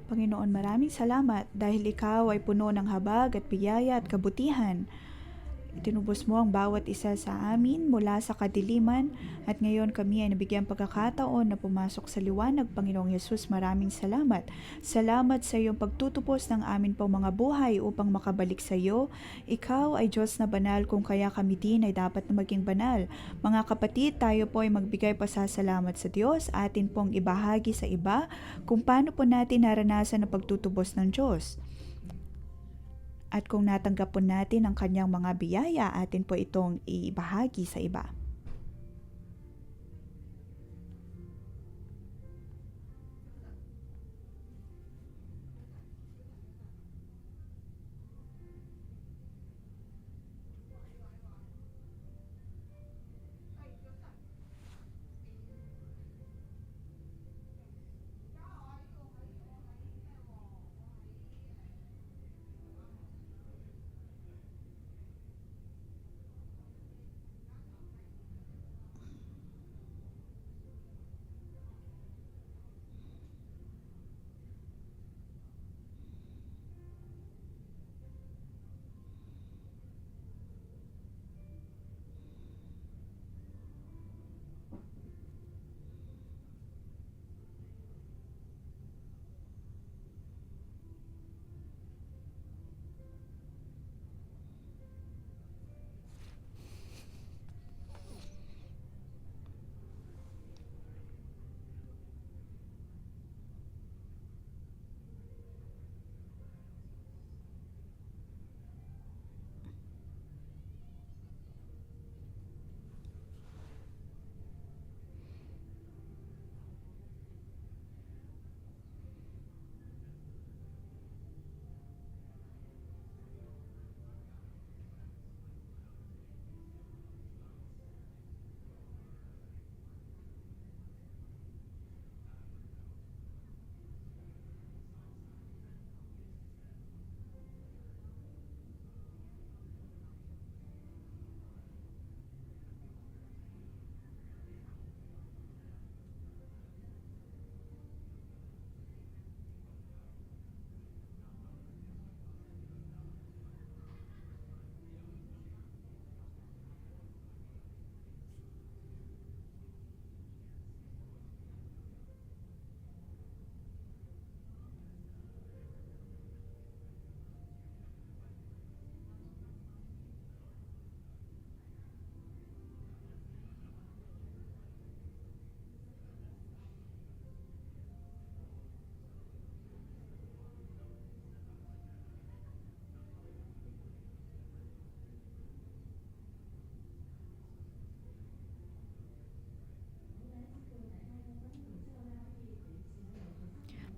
Panginoon, maraming salamat dahil ikaw ay puno ng habag at biyaya at kabutihan. Itinubos mo ang bawat isa sa amin mula sa kadiliman at ngayon kami ay nabigyan pagkakataon na pumasok sa liwanag. Panginoong Yesus, maraming salamat. Salamat sa iyong pagtutupos ng amin pong mga buhay upang makabalik sa iyo. Ikaw ay Diyos na banal, kung kaya kami din ay dapat na maging banal. Mga kapatid, tayo po ay magbigay pasasalamat sa Diyos, atin pong ibahagi sa iba kung paano po natin naranasan ang pagtutubos ng Diyos. At kung natanggap po natin ang kanyang mga biyaya, atin po itong ibahagi sa iba.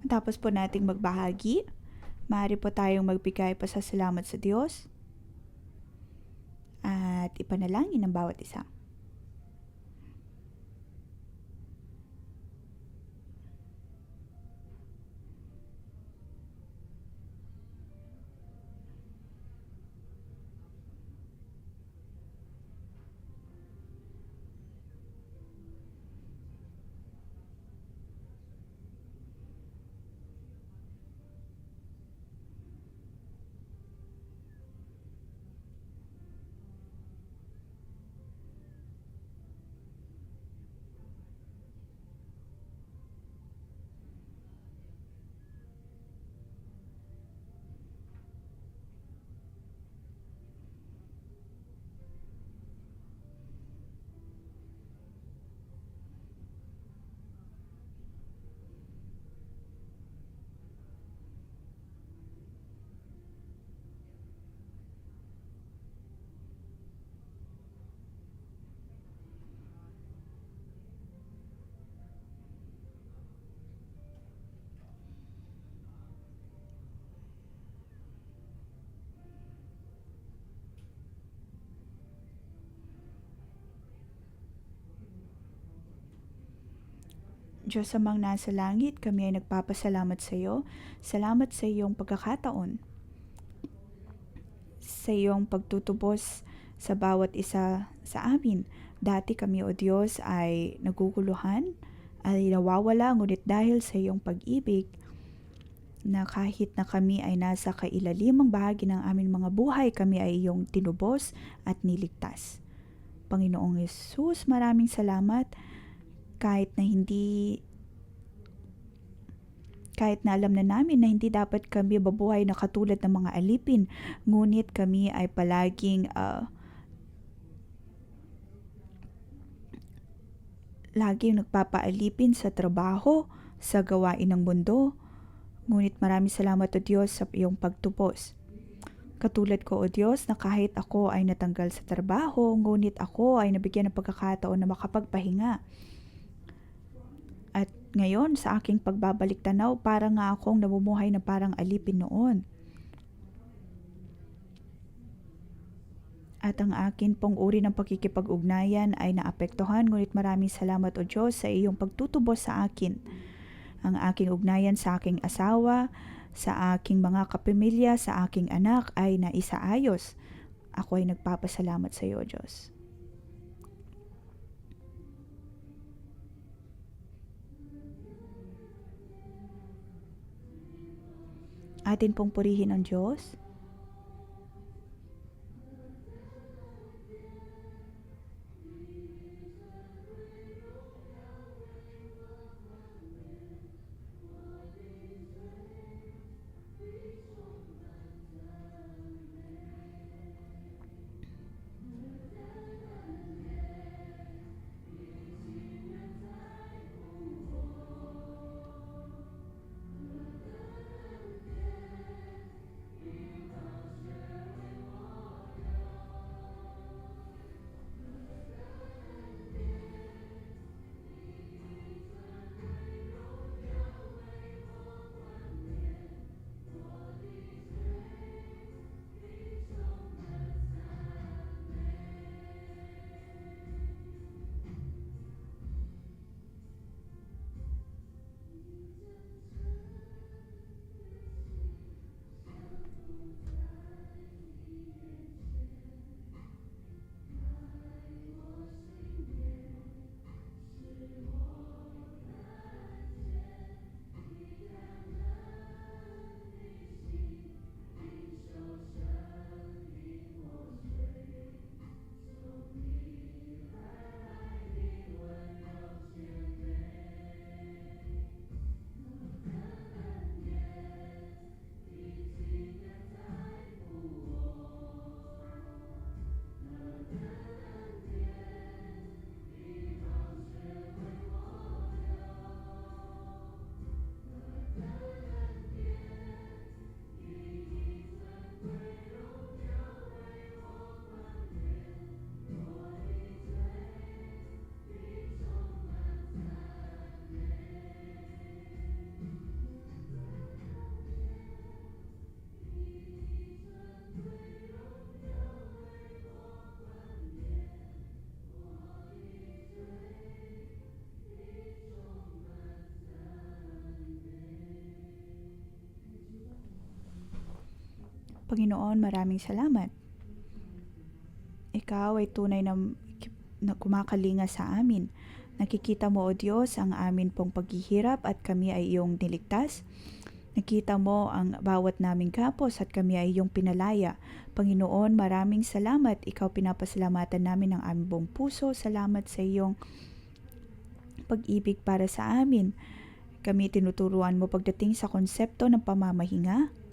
Matapos po nating magbahagi, maaari po tayong magbigay pasasalamat sa Diyos at ipanalangin ang bawat isa. Diyos amang nasa langit, kami ay nagpapasalamat sa iyo. Salamat sa iyong pagkakataon, sa iyong pagtutubos sa bawat isa sa amin. Dati kami, O Diyos, ay naguguluhan ay nawawala, ngunit dahil sa iyong pag-ibig, na kahit na kami ay nasa kailalimang bahagi ng aming mga buhay, kami ay iyong tinubos at niligtas. Panginoong Yesus, maraming salamat kahit na alam na namin na hindi dapat kami babuhay na katulad ng mga alipin, ngunit kami ay palaging nagpapaalipin sa trabaho, sa gawain ng mundo. Ngunit maraming salamat, O Diyos, sa iyong pagtubos. Katulad ko, O Diyos, na kahit ako ay natanggal sa trabaho, ngunit ako ay nabigyan ng pagkakataon na makapagpahinga. At ngayon, sa aking pagbabalik tanaw, parang nga akong namumuhay na parang alipin noon. At ang akin pong uri ng pakikipag-ugnayan ay naapektuhan, ngunit maraming salamat, O Diyos, sa iyong pagtutubos sa akin. Ang aking ugnayan sa aking asawa, sa aking mga kapamilya, sa aking anak ay naisaayos. Ako ay nagpapasalamat sa iyo, Diyos. Atin pong purihin ang Diyos. Panginoon, maraming salamat. Ikaw ay tunay na kumakalinga sa amin. Nakikita mo, O Diyos, ang amin pong paghihirap at kami ay iyong niligtas. Nakita mo ang bawat naming kapos at kami ay iyong pinalaya. Panginoon, maraming salamat. Ikaw pinapasalamatan namin ng aming buong puso. Salamat sa iyong pag-ibig para sa amin. Kami tinuturuan mo pagdating sa konsepto ng pamamahinga,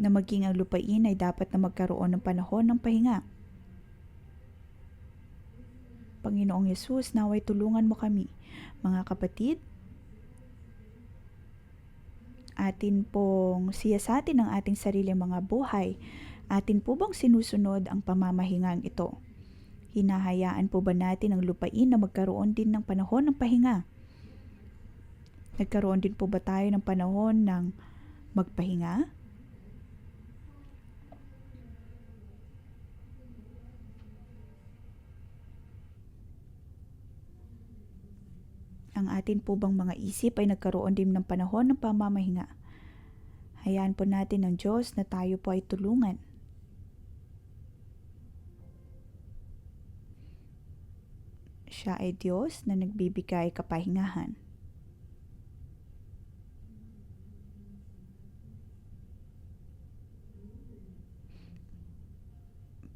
na maging ang lupain ay dapat na magkaroon ng panahon ng pahinga. Panginoong Yesus, naway tulungan mo kami, mga kapatid. Atin pong siyasatin ang ating sariling mga buhay. Atin po bang sinusunod ang pamamahingang ito? Hinahayaan po ba natin ang lupain na magkaroon din ng panahon ng pahinga? Nagkaroon din po ba tayo ng panahon ng magpahinga? Ang atin po bang mga isip ay nagkaroon din ng panahon ng pamamahinga? Hayaan po natin ng Diyos na tayo po ay tulungan. Siya ay Diyos na nagbibigay kapahingahan.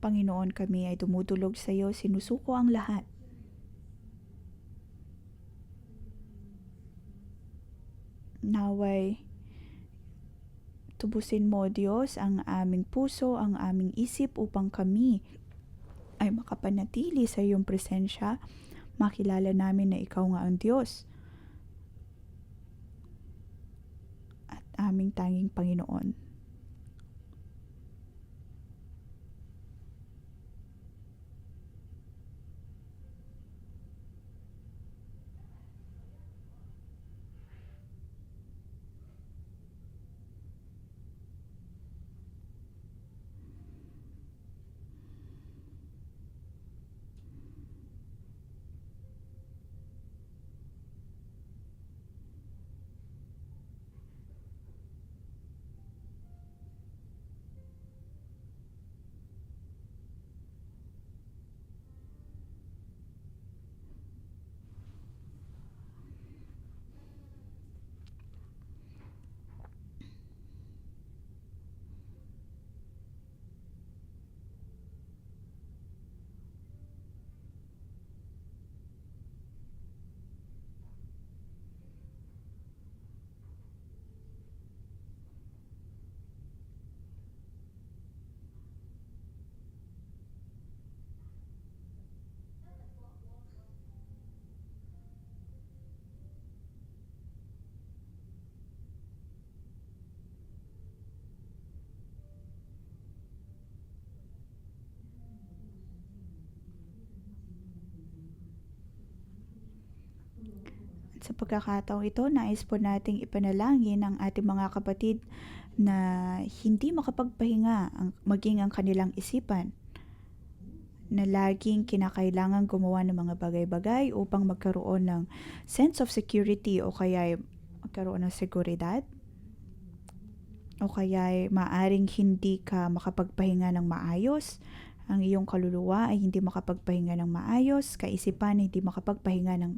Panginoon, kami ay dumudulog sa iyo, sinusuko ang lahat. Naway tubusin mo, Diyos, ang aming puso, ang aming isip upang kami ay makapanatili sa iyong presensya. Makilala namin na ikaw nga ang Diyos at aming tanging Panginoon. Sa pagkakataong ito, nais po nating ipanalangin ang ating mga kapatid na hindi makapagpahinga maging ang kanilang isipan, na laging kinakailangan gumawa ng mga bagay-bagay upang magkaroon ng sense of security o kaya magkaroon ng seguridad o kaya maaring hindi ka makapagpahinga ng maayos, ang iyong kaluluwa ay hindi makapagpahinga ng maayos, kaisipan hindi makapagpahinga ng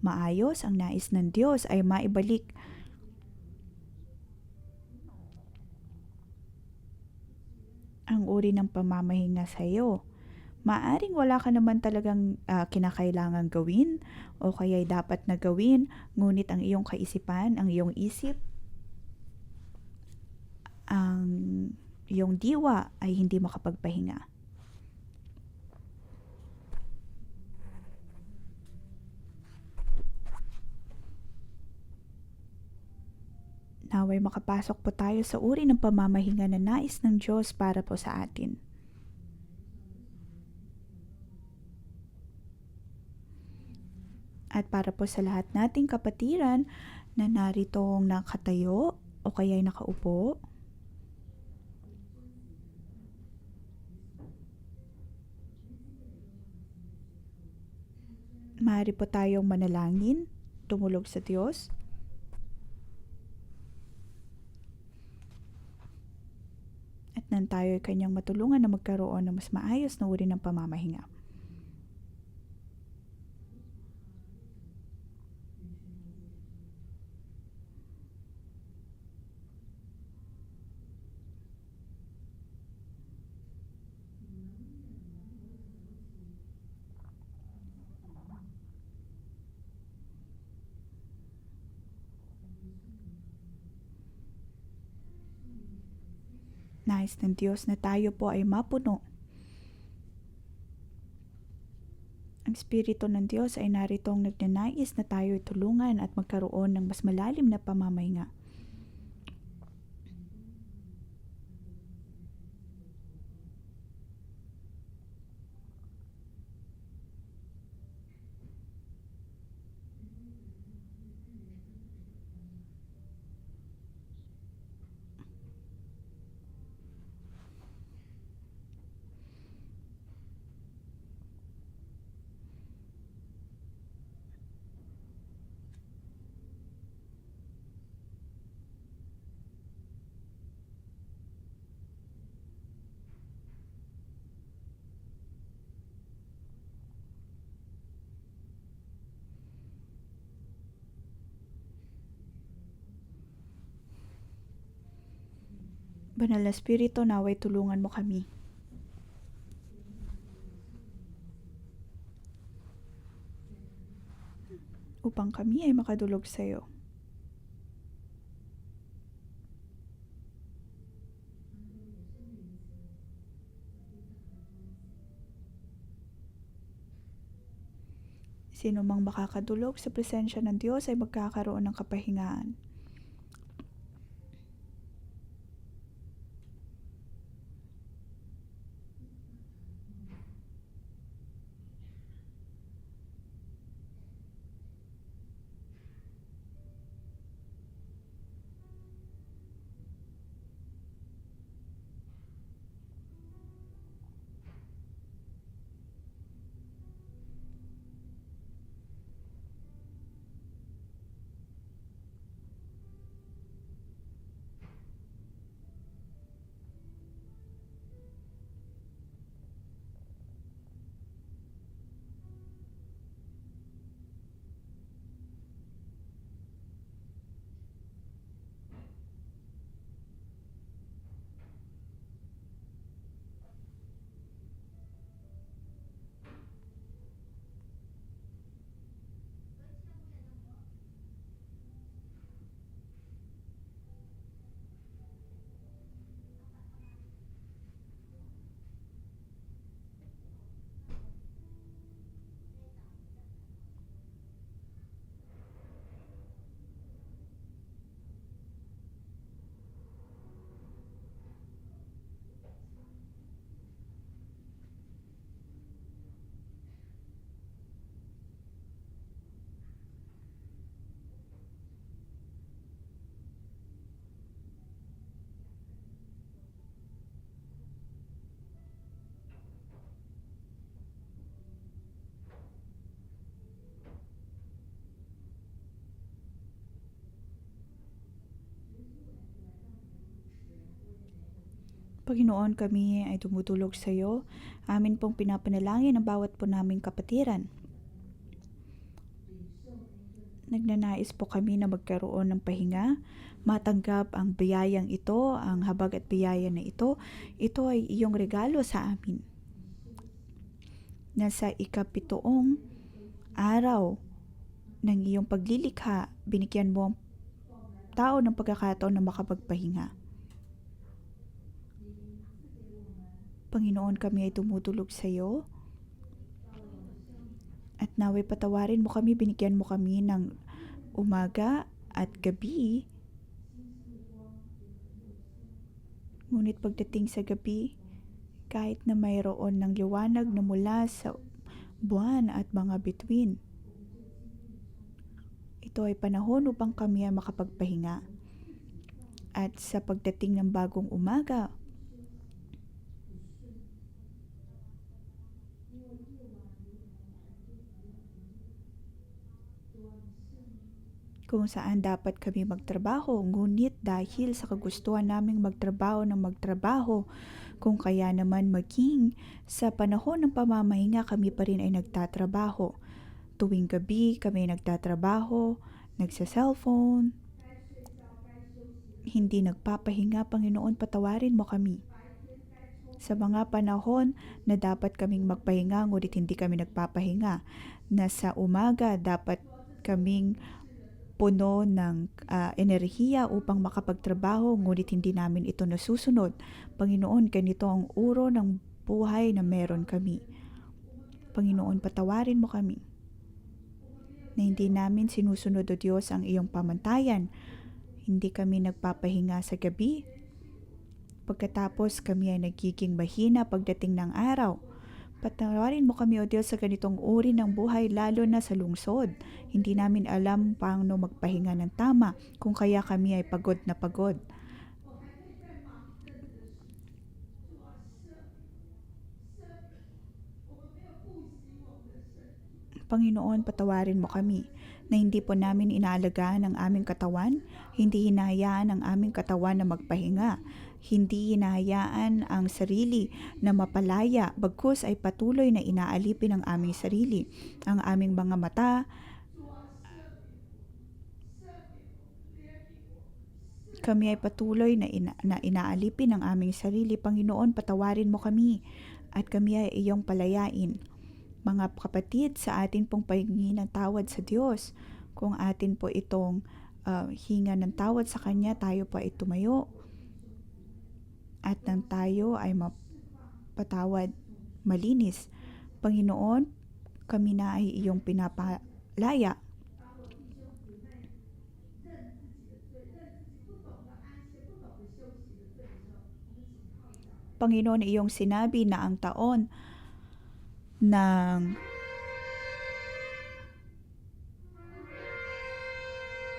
maayos. Ang nais ng Diyos ay maibalik ang uri ng pamamahinga sa iyo. Maaring wala ka naman talagang kinakailangan gawin o kaya dapat na gawin, ngunit ang iyong kaisipan, ang iyong isip, ang iyong diwa ay hindi makapagpahinga. Naway makapasok po tayo sa uri ng pamamahinga na nais ng Diyos para po sa atin. At para po sa lahat nating kapatiran na naritong nakatayo o kaya'y nakaupo, maaari po tayong manalangin, tumulog sa Diyos. At nang tayo ay kanyang matulungan na magkaroon ng mas maayos na uri ng pamamahinga. Nais ng Diyos na tayo po ay mapuno. Ang Espiritu ng Diyos ay naritong nagnanais na tayo ay tulungan at magkaroon ng mas malalim na pamamahinga. Banal na Espiritu, naway tulungan mo kami upang kami ay makadulog sa iyo. Sino mang makakadulog sa presensya ng Diyos ay magkakaroon ng kapahingaan. Panginoon, kami ay tumutulog sa iyo. Amin pong pinapanalangin ang bawat po naming kapatiran. Nagnanais po kami na magkaroon ng pahinga, matanggap ang biyayang ito, ang habag at biyaya na ito. Ito ay iyong regalo sa amin. Nasa ikapitoong araw ng iyong paglilikha, binigyan mo ang tao ng pagkakataon na makapagpahinga. Panginoon, kami ay tumutulog sa iyo. At naway patawarin mo kami, binigyan mo kami ng umaga at gabi. Ngunit pagdating sa gabi, kahit na mayroon ng liwanag na mula sa buwan at mga bituin, ito ay panahon upang kami ay makapagpahinga. At sa pagdating ng bagong umaga, kung saan dapat kami magtrabaho, ngunit dahil sa kagustuhan naming magtrabaho, kung kaya naman maging sa panahon ng pamamahinga kami pa rin ay nagtatrabaho. Tuwing gabi kami nagtatrabaho, nagsa-cellphone, hindi nagpapahinga. Panginoon, patawarin mo kami. Sa mga panahon na dapat kaming magpahinga, ngunit hindi kami nagpapahinga. Nasa umaga dapat kaming puno ng enerhiya upang makapagtrabaho, ngunit hindi namin ito nasusunod. Panginoon, ganito ang uro ng buhay na meron kami. Panginoon, patawarin mo kami na hindi namin sinusunod, o Diyos, ang iyong pamantayan. Hindi kami nagpapahinga sa gabi. Pagkatapos kami ay nagiging mahina pagdating ng araw. Patawarin mo kami, O Diyos, sa ganitong uri ng buhay, lalo na sa lungsod. Hindi namin alam paano magpahinga ng tama, kung kaya kami ay pagod na pagod. Panginoon, patawarin mo kami na hindi po namin inaalagaan ang aming katawan, hindi hinahayaan ang aming katawan na magpahinga, hindi hinahayaan ang sarili na mapalaya, bagkus ay patuloy na inaalipin ang aming sarili, ang aming mga mata. Kami ay patuloy na inaalipin ang aming sarili. Panginoon, patawarin mo kami at kami ay iyong palayain. Mga kapatid, sa atin pong pahingi ng tawad sa Diyos, kung atin po itong hinga ng tawad sa Kanya, tayo po ay tumayo at nang tayo ay mapatawad malinis. Panginoon, kami na ay iyong pinapalaya. Panginoon, iyong sinabi na ang taon ng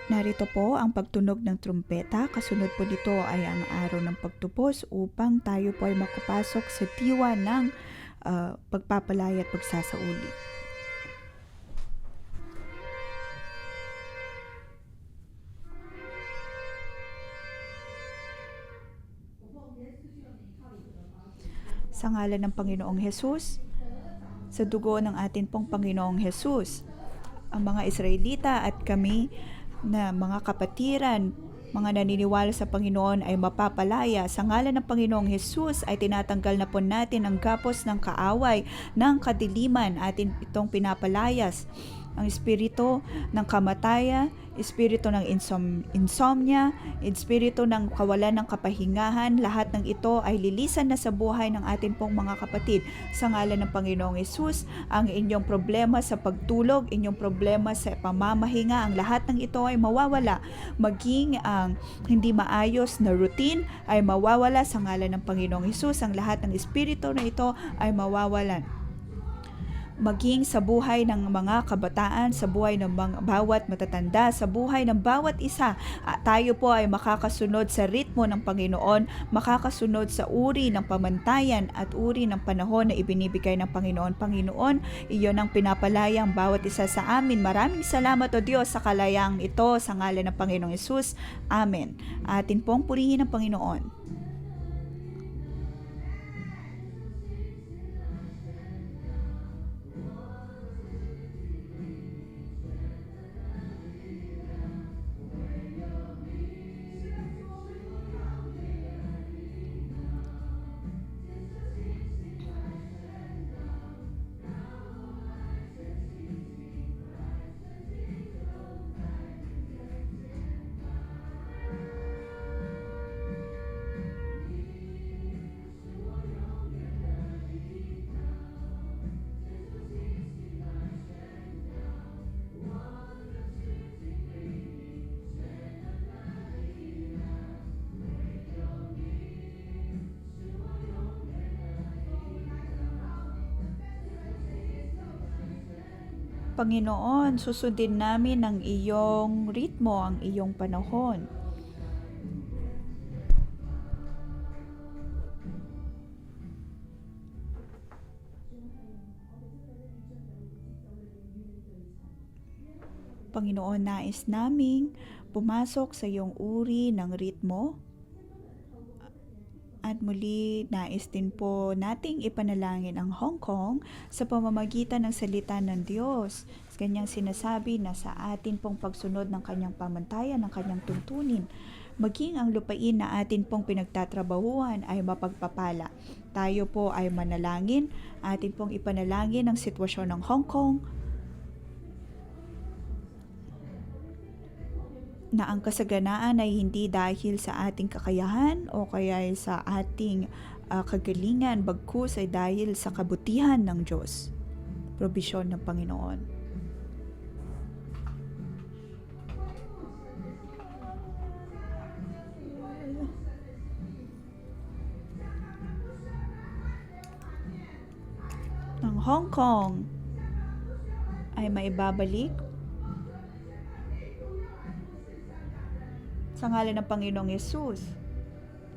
narito po ang pagtunog ng trumpeta, kasunod po nito ay ang araw ng pagtupos upang tayo po ay makapasok sa diwa ng pagpapalaya at pagsasauli. Sa ngalan ng Panginoong Hesus, sa dugo ng atin pong Panginoong Hesus, ang mga Israelita at kami na mga kapatiran, mga naniniwala sa Panginoon ay mapapalaya. Sa ngalan ng Panginoong Hesus ay tinatanggal na po natin ang gapos ng kaaway, ng kadiliman, atin itong pinapalayas. Ang espiritu ng kamatayan, espiritu ng insomnia, espiritu ng kawalan ng kapahingahan, lahat ng ito ay lilisan na sa buhay ng atin pong mga kapatid. Sa ngalan ng Panginoong Hesus, ang inyong problema sa pagtulog, inyong problema sa pamamahinga, ang lahat ng ito ay mawawala. Maging ang hindi maayos na routine ay mawawala sa ngalan ng Panginoong Hesus. Ang lahat ng espiritu na ito ay mawawalan. Maging sa buhay ng mga kabataan, sa buhay ng bawat matatanda, sa buhay ng bawat isa, tayo po ay makakasunod sa ritmo ng Panginoon, makakasunod sa uri ng pamantayan at uri ng panahon na ibinibigay ng Panginoon. Panginoon, iyon ang pinapalaya ang bawat isa sa amin. Maraming salamat o Diyos sa kalayaang ito sa ngalan ng Panginoong Hesus. Amen. Atin pong purihin ang Panginoon. Panginoon, susundin namin ang iyong ritmo, ang iyong panahon. Panginoon, nais naming pumasok sa iyong uri ng ritmo. At muli, nais din po nating ipanalangin ang Hong Kong sa pamamagitan ng salita ng Diyos. Kanyang sinasabi na sa atin pong pagsunod ng kanyang pamantayan, ng kanyang tuntunin, maging ang lupain na atin pong pinagtatrabahuan ay mapagpapala. Tayo po ay manalangin, atin pong ipanalangin ang sitwasyon ng Hong Kong, na ang kasaganaan ay hindi dahil sa ating kakayahan o kaya sa ating kagalingan, bagkus ay dahil sa kabutihan ng Diyos. Probisyon ng Panginoon. Ng Hong Kong ay maibabalik sa ngalan ng Panginoong Yesus.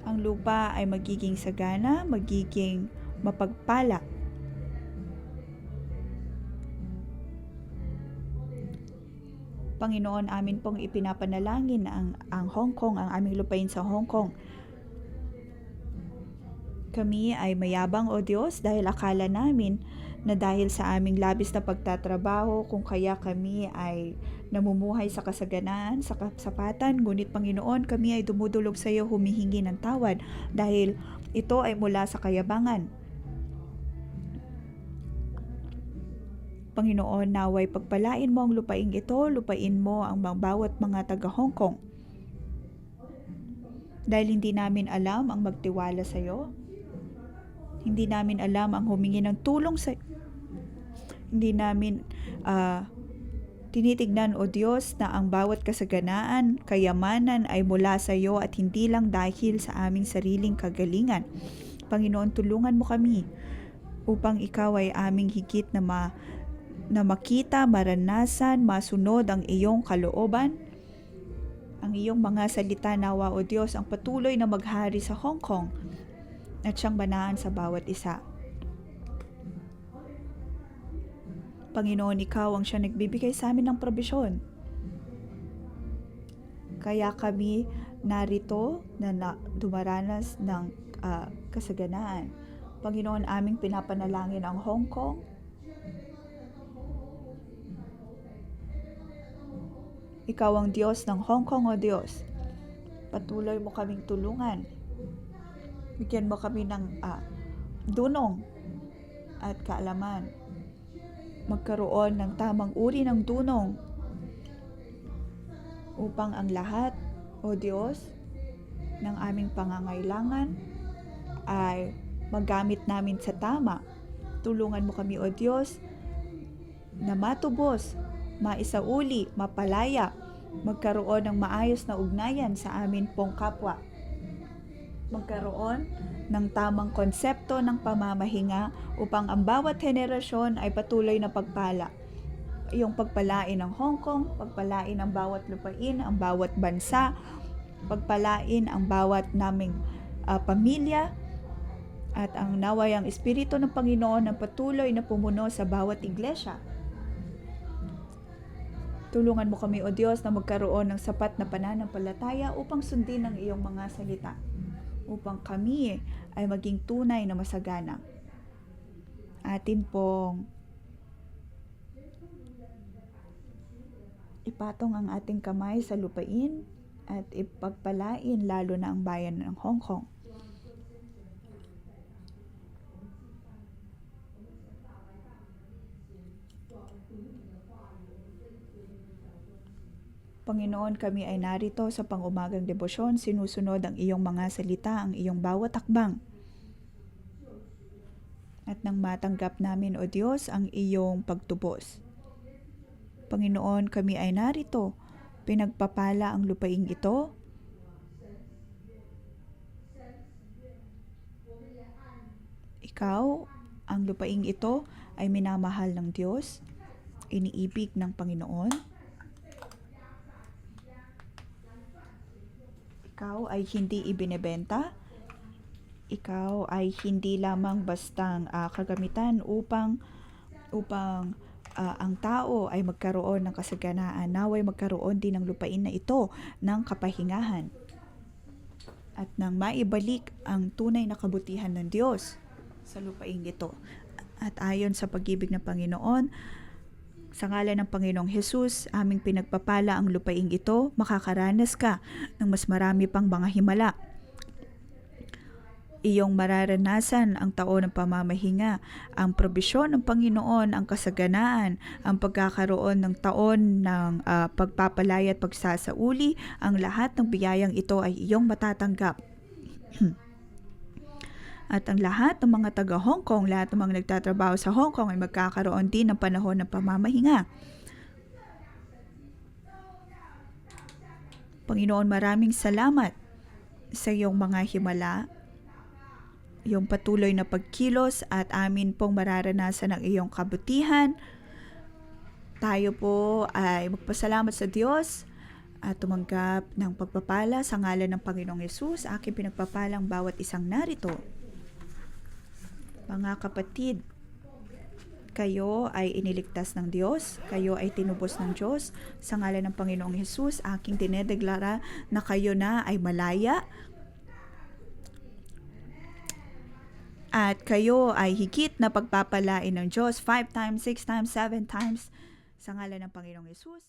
Ang lupa ay magiging sagana, magiging mapagpala. Panginoon, amin pong ipinapanalangin na ang Hong Kong, ang aming lupain sa Hong Kong. Kami ay mayabang o Diyos dahil akala namin na dahil sa aming labis na pagtatrabaho, kung kaya kami ay namumuhay sa kasaganaan, sa kasapatan, ngunit Panginoon, kami ay dumudulog sa iyo, humihingi ng tawad dahil ito ay mula sa kayabangan. Panginoon, naway pagpalain mo ang lupaing ito, lupain mo ang bawat mga taga Hong Kong. Dahil hindi namin alam ang magtiwala sa iyo. Hindi namin alam ang humingi ng tulong sa Hindi namin tinitignan, O Diyos, na ang bawat kasaganaan, kayamanan ay mula sa iyo at hindi lang dahil sa aming sariling kagalingan. Panginoon, tulungan mo kami upang ikaw ay aming higit na makita, maranasan, masunod ang iyong kalooban. Ang iyong mga salita nawa, O Diyos, ang patuloy na maghari sa Hong Kong at siyang banaan sa bawat isa. Panginoon, ikaw ang siya nagbibigay sa amin ng probisyon. Kaya kami narito na dumaranas ng kasaganaan. Panginoon, aming pinapanalangin ang Hong Kong. Ikaw ang Diyos ng Hong Kong, O Diyos. Patuloy mo kaming tulungan. Bigyan mo kami ng dunong at kaalaman. Magkaroon ng tamang uri ng dunong upang ang lahat, O Diyos, ng aming pangangailangan ay magamit namin sa tama. Tulungan mo kami, O Diyos, na matubos, maisauli, mapalaya, magkaroon ng maayos na ugnayan sa amin pong kapwa. Magkaroon ng tamang konsepto ng pamamahinga upang ang bawat henerasyon ay patuloy na pagpala. Iyong pagpalain ng Hong Kong, pagpalain ang bawat lupain, ang bawat bansa, pagpalain ang bawat naming pamilya, at ang naway ang Espiritu ng Panginoon ang patuloy na pumuno sa bawat iglesia. Tulungan mo kami, O Diyos, na magkaroon ng sapat na pananampalataya upang sundin ang iyong mga salita, upang kami ay maging tunay na masagana. Atin pong ipatong ang ating kamay sa lupain at ipagpalain lalo na ang bayan ng Hong Kong. Panginoon, kami ay narito sa pangumagang debosyon, sinusunod ang iyong mga salita, ang iyong bawat akbang. At nang matanggap namin, O Diyos, ang iyong pagtubos. Panginoon, kami ay narito, pinagpapala ang lupaing ito. Ikaw, ang lupaing ito ay minamahal ng Diyos, iniibig ng Panginoon. Ikaw ay hindi ibinebenta. Ikaw ay hindi lamang bastang kagamitan upang ang tao ay magkaroon ng kasaganaan. Naway magkaroon din ng lupain na ito ng kapahingahan. At nang maibalik ang tunay na kabutihan ng Diyos sa lupain ito. At ayon sa pag-ibig ng Panginoon, sa ngalan ng Panginoong Hesus, aming pinagpapala ang lupaing ito, makakaranas ka ng mas marami pang mga himala. Iyong mararanasan ang taon ng pamamahinga, ang probisyon ng Panginoon, ang kasaganaan, ang pagkakaroon ng taon ng pagpapalaya at pagsasauli, ang lahat ng biyayang ito ay iyong matatanggap. At ang lahat ng mga taga Hong Kong, lahat ng mga nagtatrabaho sa Hong Kong ay magkakaroon din ng panahon ng pamamahinga. Panginoon, maraming salamat sa iyong mga himala, iyong patuloy na pagkilos at amin pong mararanasan ang iyong kabutihan. Tayo po ay magpasalamat sa Diyos at tumanggap ng pagpapala sa ngalan ng Panginoong Hesus, aking pinagpapalang bawat isang narito. Mga kapatid, kayo ay iniligtas ng Diyos, kayo ay tinubos ng Diyos. Sa ngalan ng Panginoong Hesus, aking dinedeklara na kayo na ay malaya. At kayo ay higit na pagpapalain ng Diyos 5 times, 6 times, 7 times sa ngalan ng Panginoong Hesus.